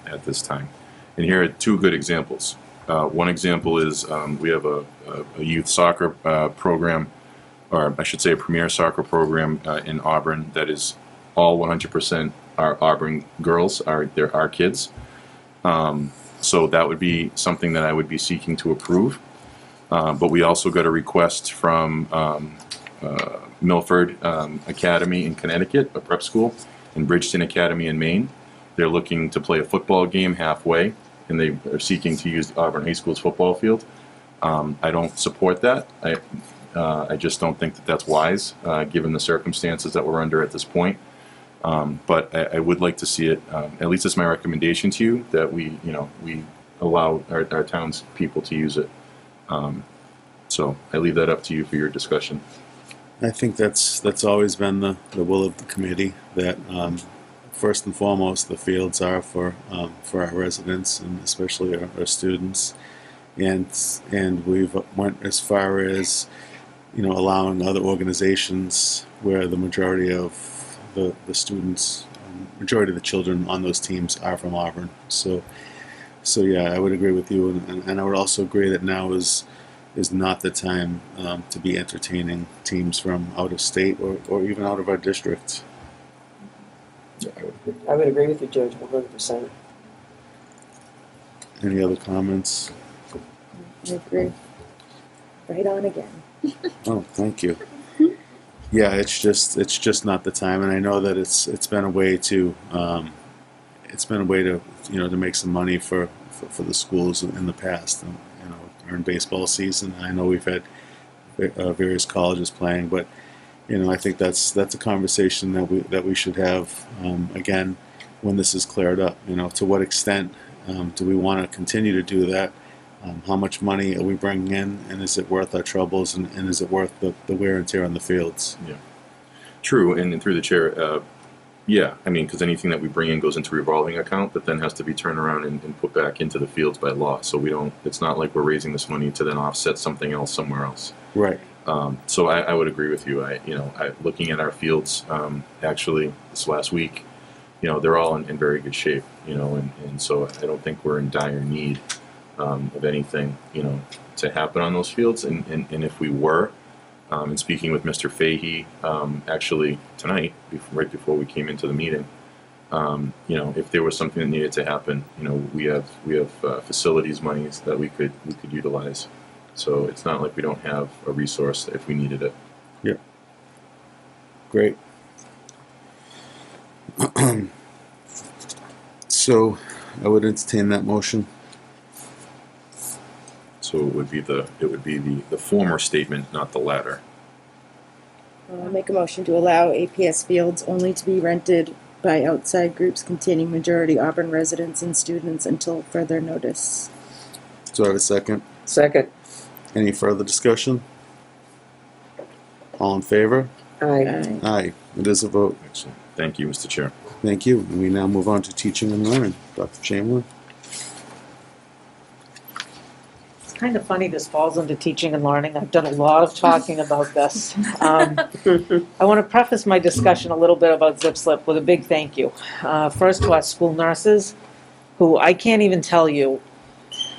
at this time. And here are 2 good examples. One example is we have a youth soccer program, or I should say a premier soccer program in Auburn that is all 100% our Auburn girls, they're our kids. So that would be something that I would be seeking to approve. But we also got a request from Milford Academy in Connecticut, a prep school, and Bridgeton Academy in Maine. They're looking to play a football game halfway, and they are seeking to use Auburn High School's football field. I don't support that. I just don't think that that's wise, given the circumstances that we're under at this point. But I would like to see it, at least it's my recommendation to you, that we allow our townspeople to use it. So I leave that up to you for your discussion. I think that's always been the will of the committee, that first and foremost the fields are for our residents and especially our students, and we've went as far as allowing other organizations where the majority of the students, majority of the children on those teams are from Auburn. So yeah, I would agree with you, and I would also agree that now is not the time to be entertaining teams from out of state or even out of our district. I would agree with you, Judge, 100%. Any other comments? I agree. Right on again. Oh, thank you. Yeah, it's just not the time, and I know that it's been a way to to make some money for the schools in the past. During baseball season, I know we've had various colleges playing, but I think that's a conversation that we should have again when this is cleared up. To what extent do we want to continue to do that? How much money are we bringing in, and is it worth our troubles, and is it worth the wear and tear on the fields? True, and through the chair, yeah, I mean, because anything that we bring in goes into revolving account, but then has to be turned around and put back into the fields by law. So we don't, it's not like we're raising this money to then offset something else somewhere else. Right. So I would agree with you. Looking at our fields, actually this last week, they're all in very good shape, and so I don't think we're in dire need of anything, to happen on those fields. And if we were, and speaking with Mr. Fahey, actually tonight, right before we came into the meeting, if there was something that needed to happen, we have facilities monies that we could utilize. So it's not like we don't have a resource if we needed it. Yeah. Great. So I would entertain that motion. So it would be the former statement, not the latter. I'll make a motion to allow APS fields only to be rented by outside groups containing majority Auburn residents and students until further notice. Do I have a second? Second. Any further discussion? All in favor? Aye. Aye. It is a vote. Excellent. Thank you, Mr. Chair. Thank you. And we now move on to teaching and learning. Dr. Chamberlain? It's kind of funny this falls into teaching and learning. I've done a lot of talking about this. I want to preface my discussion a little bit about Zip Slip with a big thank you. First to our school nurses, who I can't even tell you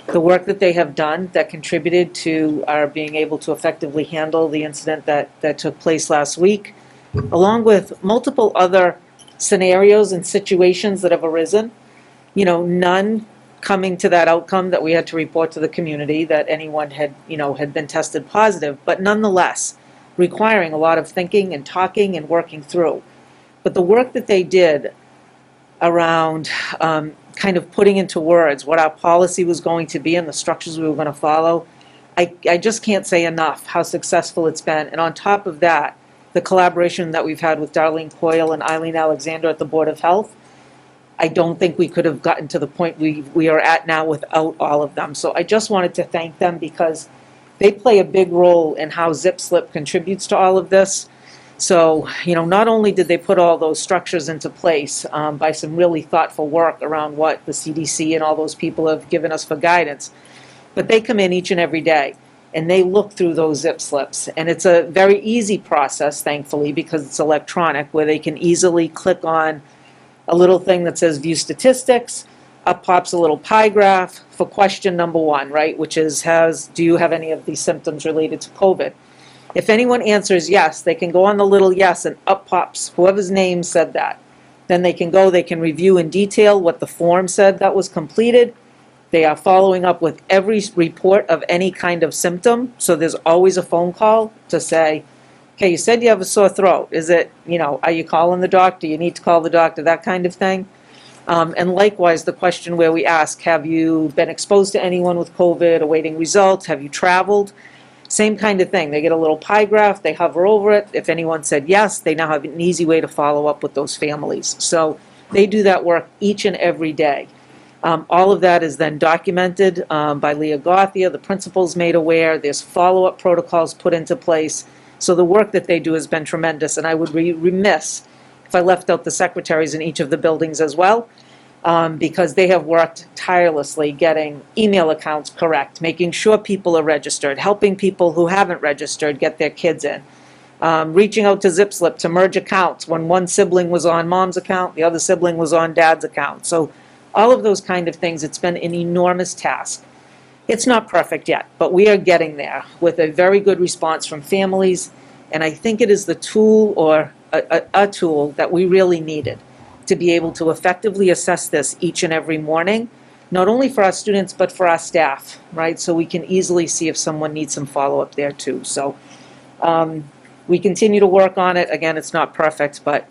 the work that they have done that contributed to our being able to effectively handle the incident that took place last week, along with multiple other scenarios and situations that have arisen. None coming to that outcome that we had to report to the community that anyone had been tested positive, but nonetheless requiring a lot of thinking and talking and working through. But the work that they did around kind of putting into words what our policy was going to be and the structures we were going to follow, I just can't say enough how successful it's been. And on top of that, the collaboration that we've had with Darlene Coyle and Eileen Alexander at the Board of Health, I don't think we could have gotten to the point we are at now without all of them. So I just wanted to thank them because they play a big role in how Zip Slip contributes to all of this. So, not only did they put all those structures into place by some really thoughtful work around what the CDC and all those people have given us for guidance, but they come in each and every day and they look through those Zip Slips. And it's a very easy process, thankfully, because it's electronic, where they can easily click on a little thing that says view statistics. Up pops a little pie graph for question number 1, right, which is do you have any of these symptoms related to COVID? If anyone answers yes, they can go on the little yes and up pops whoever's name said that. Then they can review in detail what the form said that was completed. They are following up with every report of any kind of symptom. So there's always a phone call to say, okay, you said you have a sore throat. Is it, are you calling the doctor? You need to call the doctor, that kind of thing. And likewise, the question where we ask, have you been exposed to anyone with COVID, awaiting results? Have you traveled? Same kind of thing. They get a little pie graph, they hover over it. If anyone said yes, they now have an easy way to follow up with those families. So they do that work each and every day. All of that is then documented by Leah Gothia. The principal's made aware. There's follow-up protocols put into place. So the work that they do has been tremendous. And I would be remiss if I left out the secretaries in each of the buildings as well, because they have worked tirelessly getting email accounts correct, making sure people are registered, helping people who haven't registered get their kids in, reaching out to Zip Slip to merge accounts when one sibling was on mom's account, the other sibling was on dad's account. So all of those kind of things, it's been an enormous task. It's not perfect yet, but we are getting there with a very good response from families, and I think it is the tool or a tool that we really needed to be able to effectively assess this each and every morning, not only for our students, but for our staff, right? So we can easily see if someone needs some follow-up there too. So we continue to work on it. Again, it's not perfect, but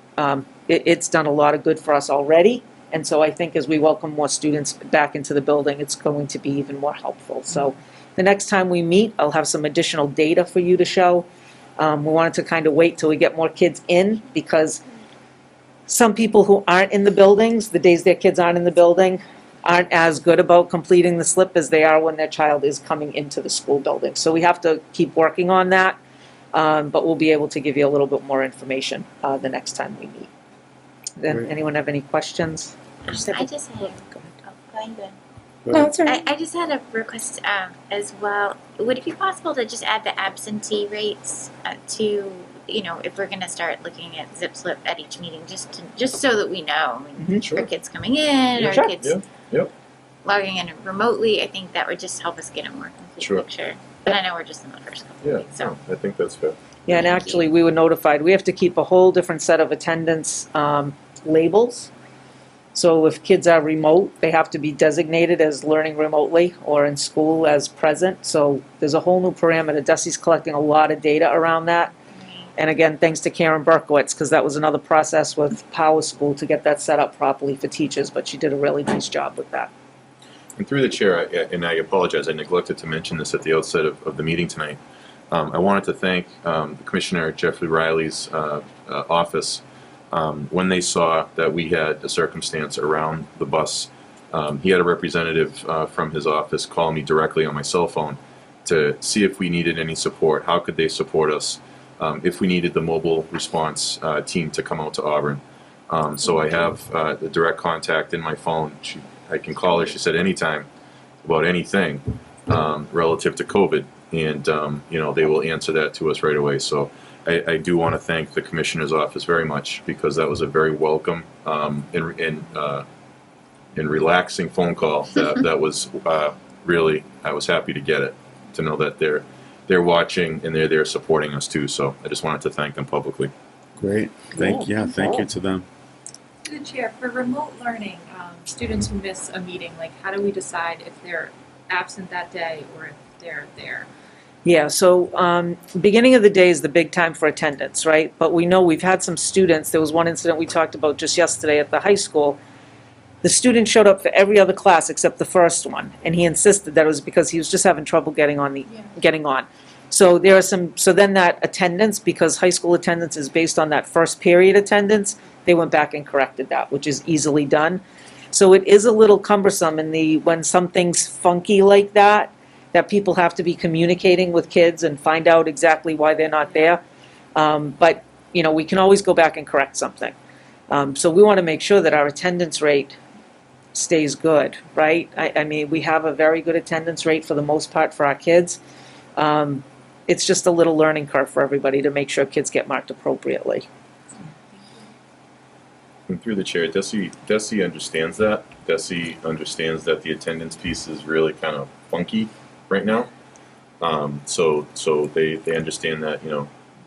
it's done a lot of good for us already. And so I think as we welcome more students back into the building, it's going to be even more helpful. So the next time we meet, I'll have some additional data for you to show. We wanted to kind of wait till we get more kids in, because some people who aren't in the buildings, the days their kids aren't in the building, aren't as good about completing the slip as they are when their child is coming into the school building. So we have to keep working on that, but we'll be able to give you a little bit more information the next time we meet. Then, Great. anyone have any questions? I just had Go ahead. No, it's all right. I just had a request as well. Would it be possible to just add the absentee rates to, if we're going to start looking at zip slip at each meeting, just so that we know, for kids coming in or Sure. kids Yep. logging in remotely, I think that would just help us get a more complete Sure. picture. But I know we're just in the first couple Yeah, of weeks, so. I think that's fair. Yeah, and actually, we were notified, we have to keep a whole different set of attendance labels. So if kids are remote, they have to be designated as learning remotely or in school as present. So there's a whole new parameter. Desi's collecting a lot of data around that. And again, thanks to Karen Berkowitz, because that was another process with Power School to get that set up properly for teachers, but she did a really nice job with that. And through the chair, and I apologize, I neglected to mention this at the outset of the meeting tonight. I wanted to thank the Commissioner Jeffrey Riley's office. When they saw that we had a circumstance around the bus, he had a representative from his office call me directly on my cell phone to see if we needed any support, how could they support us, if we needed the mobile response team to come out to Auburn. So I have the direct contact in my phone. I can call her, she said, anytime about anything relative to COVID, and they will answer that to us right away. So I do want to thank the Commissioner's office very much, because that was a very welcome and relaxing phone call. That was really, I was happy to get it, to know that they're watching and they're there supporting us too. So I just wanted to thank them publicly. Great. Thank you to them. Through the chair, for remote learning, students who miss a meeting, how do we decide if they're absent that day or if they're there? Yeah, so beginning of the day is the big time for attendance, right? But we know we've had some students, there was one incident we talked about just yesterday at the high school. The student showed up for every other class except the first one, and he insisted that it was because he was just having trouble getting on. So there are so then that attendance, because high school attendance is based on that first period attendance, they went back and corrected that, which is easily done. So it is a little cumbersome when something's funky like that people have to be communicating with kids and find out exactly why they're not there. But, we can always go back and correct something. So we want to make sure that our attendance rate stays good, right? I mean, we have a very good attendance rate for the most part for our kids. It's just a little learning curve for everybody to make sure kids get marked appropriately. And through the chair, Desi understands that. Desi understands that the attendance piece is really kind of funky right now. So they understand that,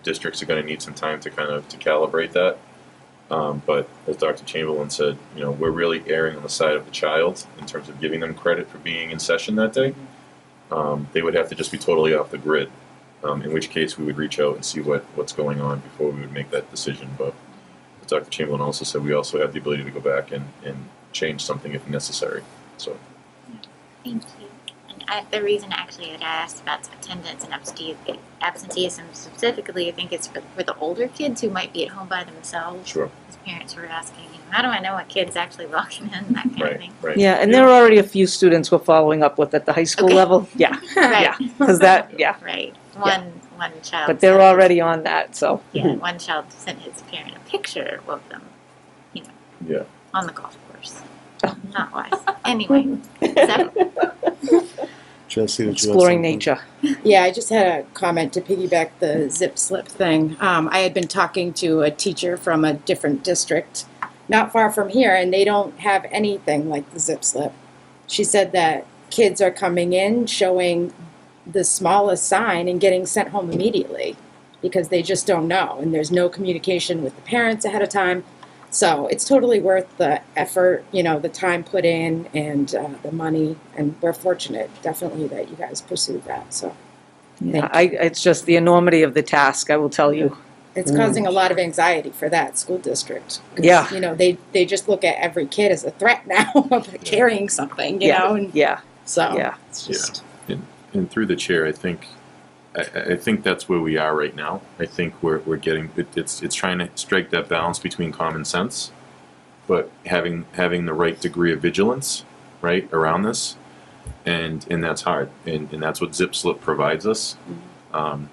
districts are going to need some time to to calibrate that. But as Dr. Chamberlain said, we're really erring on the side of the child in terms of giving them credit for being in session that day. They would have to just be totally off the grid, in which case we would reach out and see what's going on before we would make that decision. But as Dr. Chamberlain also said, we also have the ability to go back and change something if necessary. So. Thank you. And the reason actually that I asked about attendance and absenteeism specifically, I think it's for the older kids who might be at home by themselves. Sure. As parents were asking, how do I know what kid's actually logging in, that kind of thing. Right. Yeah, and there are already a few students we're following up with at the high school level. Yeah, Right. because Right. One child. But they're said- already on that, so. Yeah, one child sent his parent a picture of them, Yeah. on the golf course. Not wise. Anyway, so Jesse, did you have Exploring something? nature. Yeah, I just had a comment to piggyback the zip slip thing. I had been talking to a teacher from a different district not far from here, and they don't have anything like the zip slip. She said that kids are coming in, showing the smallest sign, and getting sent home immediately because they just don't know, and there's no communication with the parents ahead of time. So it's totally worth the effort, the time put in, and the money, and we're fortunate, definitely, that you guys pursued that, so. Yeah, it's just the enormity of the task, I will tell you. It's causing a lot of anxiety for that school district. 'Cause, Yeah. They just look at every kid as a threat now of carrying something, and Yeah, so. yeah. It's just. And through the chair, I think that's where we are right now. I think we're getting it's trying to strike that balance between common sense, but having the right degree of vigilance, right, around this, and that's hard, and that's what ZipSlip provides us.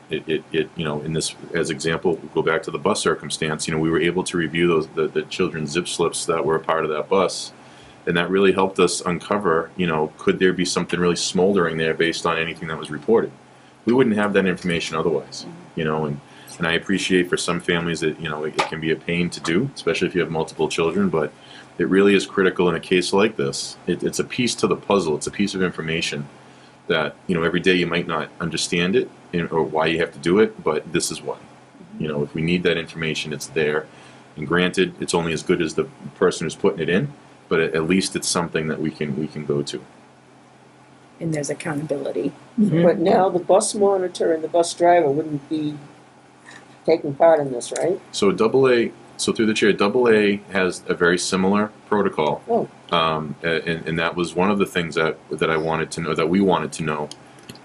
It you know, in this as example, go back to the bus circumstance. You know, we were able to review the children's zip slips that were a part of that bus, and that really helped us uncover, you know, could there be something really smoldering there based on anything that was reported. We wouldn't have that information otherwise, you know, and I appreciate for some families that, you know, it can be a pain to do, especially if you have multiple children, but it really is critical in a case like this. It's a piece to the puzzle. It's a piece of information that, you know, every day you might not understand it or why you have to do it, but this is why. You know, if we need that information, it's there. And granted, it's only as good as the person who's putting it in, but at least it's something that we can go to. And there's accountability. But now the bus monitor and the bus driver wouldn't be taking part in this, right? So through the chair, AA has a very similar protocol. Oh. And that was one of the things that I wanted to know, that we wanted to know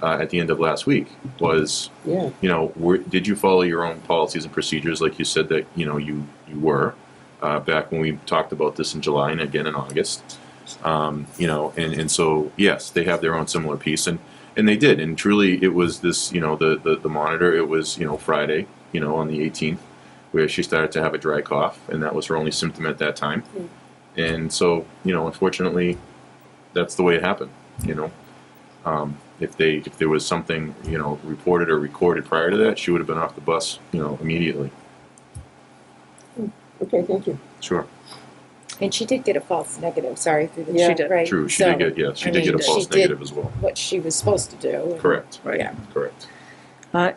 at the end of last week was, Yeah. you know, did you follow your own policies and procedures like you said that, you know, you were back when we talked about this in July and again in August. You know, and so, yes, they have their own similar piece, and they did. And truly, it was this, you know, the monitor, it was, you know, Friday, you know, on the 18th, where she started to have a dry cough, and that was her only symptom at that time. And so, you know, unfortunately, that's the way it happened, you know. If there was something, you know, reported or recorded prior to that, she would have been off the bus, you know, immediately. Okay, thank you. Sure. And she did get a false negative, sorry, through the, Yeah. she did, right? True, she So, did get, yes, she I did get a mean, false she did negative as well. what she was supposed to do. and- Correct, Right. Yeah. correct.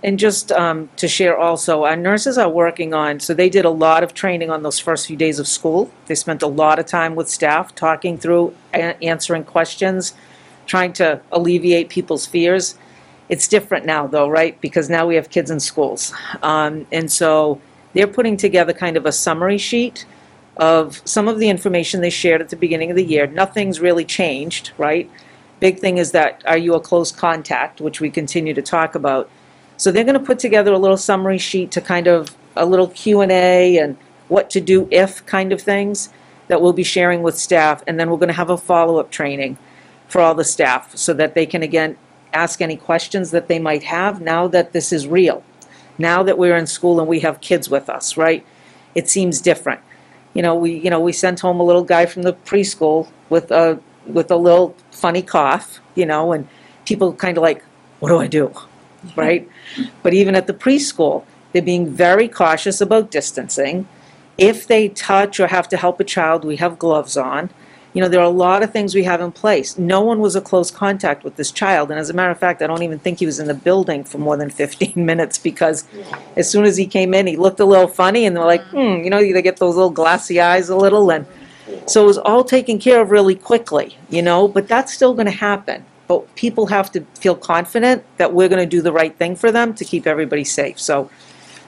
And just to share also, our nurses are working on, so they did a lot of training on those first few days of school. They spent a lot of time with staff, talking through, answering questions, trying to alleviate people's fears. It's different now though, right? Because now we have kids in schools. And so they're putting together kind of a summary sheet of some of the information they shared at the beginning of the year. Nothing's really changed, right? Big thing is that, are you a close contact, which we continue to talk about. So they're going to put together a little summary sheet to kind of a little Q&A and what to do if kind of things that we'll be sharing with staff. And then we're going to have a follow-up training for all the staff so that they can, again, ask any questions that they might have now that this is real. Now that we're in school and we have kids with us, right? It seems different. You know, we sent home a little guy from the preschool with a little funny cough, you know, and people kind of like, what do I do? Right? But even at the preschool, they're being very cautious about distancing. If they touch or have to help a child, we have gloves on. You know, there are a lot of things we have in place. No one was a close contact with this child. And as a matter of fact, I don't even think he was in the building for more than 15 minutes because as soon as he came in, he looked a little funny and they're like, you know, they get those little glassy eyes a little. And so it was all taken care of really quickly, you know, but that's still going to happen. But people have to feel confident that we're going to do the right thing for them to keep everybody safe. So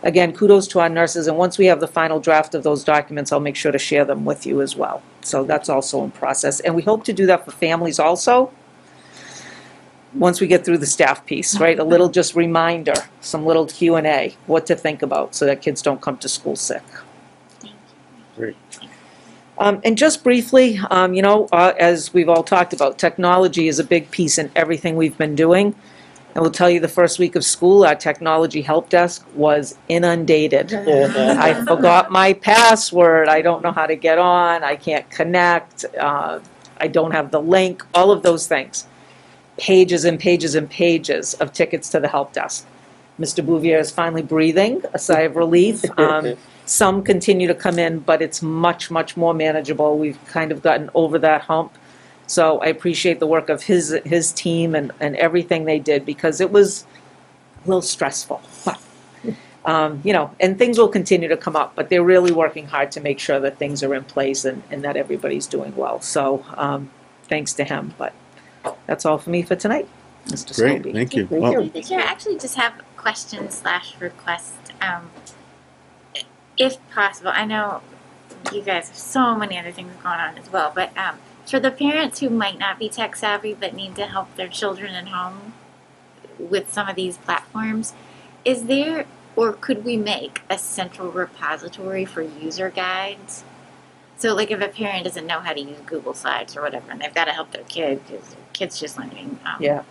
again, kudos to our nurses. And once we have the final draft of those documents, I'll make sure to share them with you as well. So that's also in process. And we hope to do that for families also, once we get through the staff piece, right? A little just reminder, some little Q&A, what to think about so that kids don't come to school sick. Great. And just briefly, you know, as we've all talked about, technology is a big piece in everything we've been doing. I will tell you, the first week of school, our technology help desk was inundated. I forgot my password. I don't know how to get on. I can't connect. I don't have the link. All of those things. Pages and pages and pages of tickets to the help desk. Mr. Bouvier is finally breathing a sigh of relief. Some continue to come in, but it's much, much more manageable. We've kind of gotten over that hump. So I appreciate the work of his team and everything they did because it was a little stressful. But, you know, and things will continue to come up, but they're really working hard to make sure that things are in place and that everybody's doing well. So thanks to him. But that's all for me for tonight, Mr. Great, Scobie. thank you. Thank Well, you. The chair, I actually just have questions / requests. If possible, I know you guys have so many other things going on as well, but for the parents who might not be tech savvy but need to help their children at home with some of these platforms, is there, or could we make a central repository for user guides So like if a parent doesn't know how to use Google Slides or whatever, and they've got to help their kid because their kid's just learning. Yeah.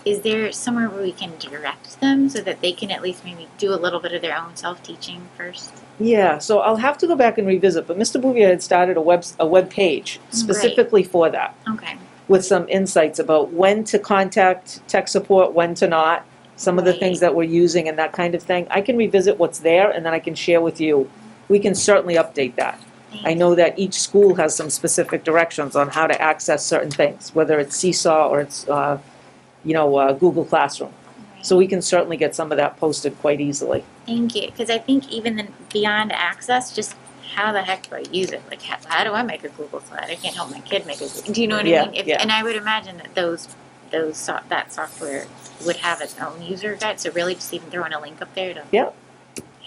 Is there somewhere where we can direct them so that they can at least maybe do a little bit of their own self-teaching first? Yeah, so I'll have to go back and revisit, but Mr. Bouvier had started a web page specifically for that, Okay. with some insights about when to contact tech support, when to not, some of the things that we're using and that kind of thing. I can revisit what's there and then I can share with you. We can certainly update that. I know that each school has some specific directions on how to access certain things, whether it's Seesaw or it's, Google Classroom. So we can certainly get some of that posted quite easily. Thank you. Because I think even then beyond access, just how the heck do I use it? Like, how do I make a Google slide? I can't help my kid make a Google. Do you know what I mean? And I would imagine that that software would have its own user guide. So really, just even throwing a link up there to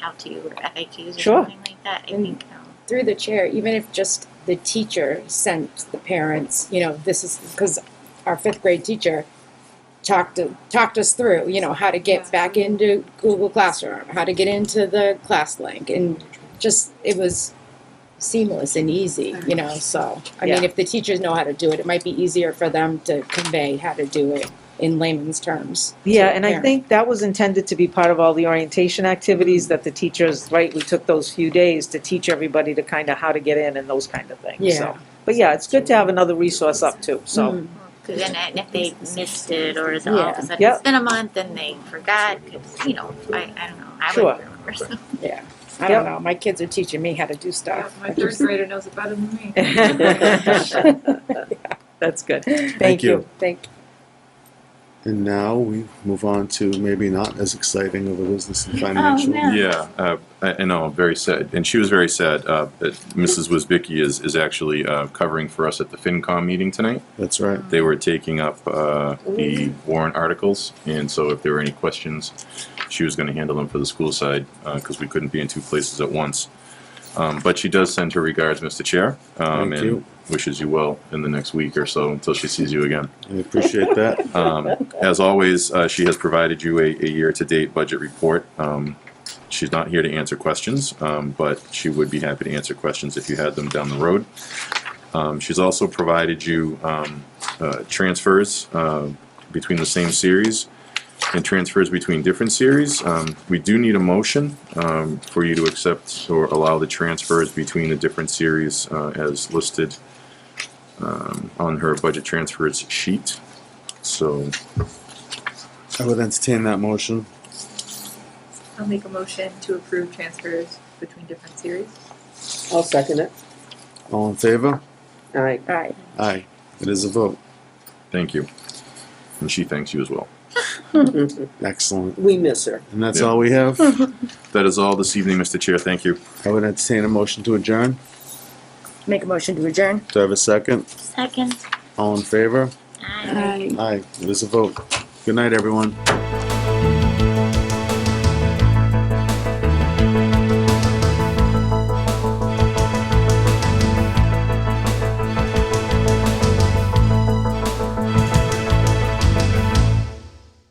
how to or FAQs or something like that. I think. Through the chair, even if just the teacher sent the parents, this is because our 5th grade teacher talked us through, how to get back into Google Classroom, how to get into the class link, and just it was seamless and easy, so I mean if the teachers know how to do it, it might be easier for them to convey how to do it in layman's terms. Yeah, and I think that was intended to be part of all the orientation activities that the teachers, we took those few days to teach everybody to kind of how to get in and those kind of things. Yeah. So, but yeah, it's good to have another resource up too, so. Because then if they missed it or all of a sudden it's been a month and they forgot, because, I don't know, I wouldn't remember. So. Yeah. I don't know. My kids are teaching me how to do stuff. My 3rd grader knows it better than me. That's good. Thank you. Thank you. And now we move on to maybe not as exciting of a business and financial. no. Yeah, I know, very sad. And she was very sad. Mrs. Wisbicki is actually covering for us at the FinCom meeting tonight. That's right. They were taking up the warrant articles, and so if there were any questions, she was going to handle them for the school side because we couldn't be in 2 places at once. But she does send her regards, Mr. Chair, Thank you. wishes you well in the next week or so until she sees you again. I appreciate that. As always, she has provided you a year-to-date budget report. She's not here to answer questions, but she would be happy to answer questions if you had them down the road. She's also provided you transfers between the same series and transfers between different series. We do need a motion for you to accept or allow the transfers between the different series as listed on her budget transfers sheet. So I would entertain that motion. I'll make a motion to approve transfers between different series. I'll second it. All in favor? All right. All right. Aye. It is a vote. thank you. And she thanks you as well. Excellent. We miss her. And that's all we have? That is all this evening, Mr. Chair. Thank you. I would entertain a motion to adjourn. Make a motion to adjourn. Do I have a second? Second. All in favor? Aye. Aye. It is a vote. Good night, everyone.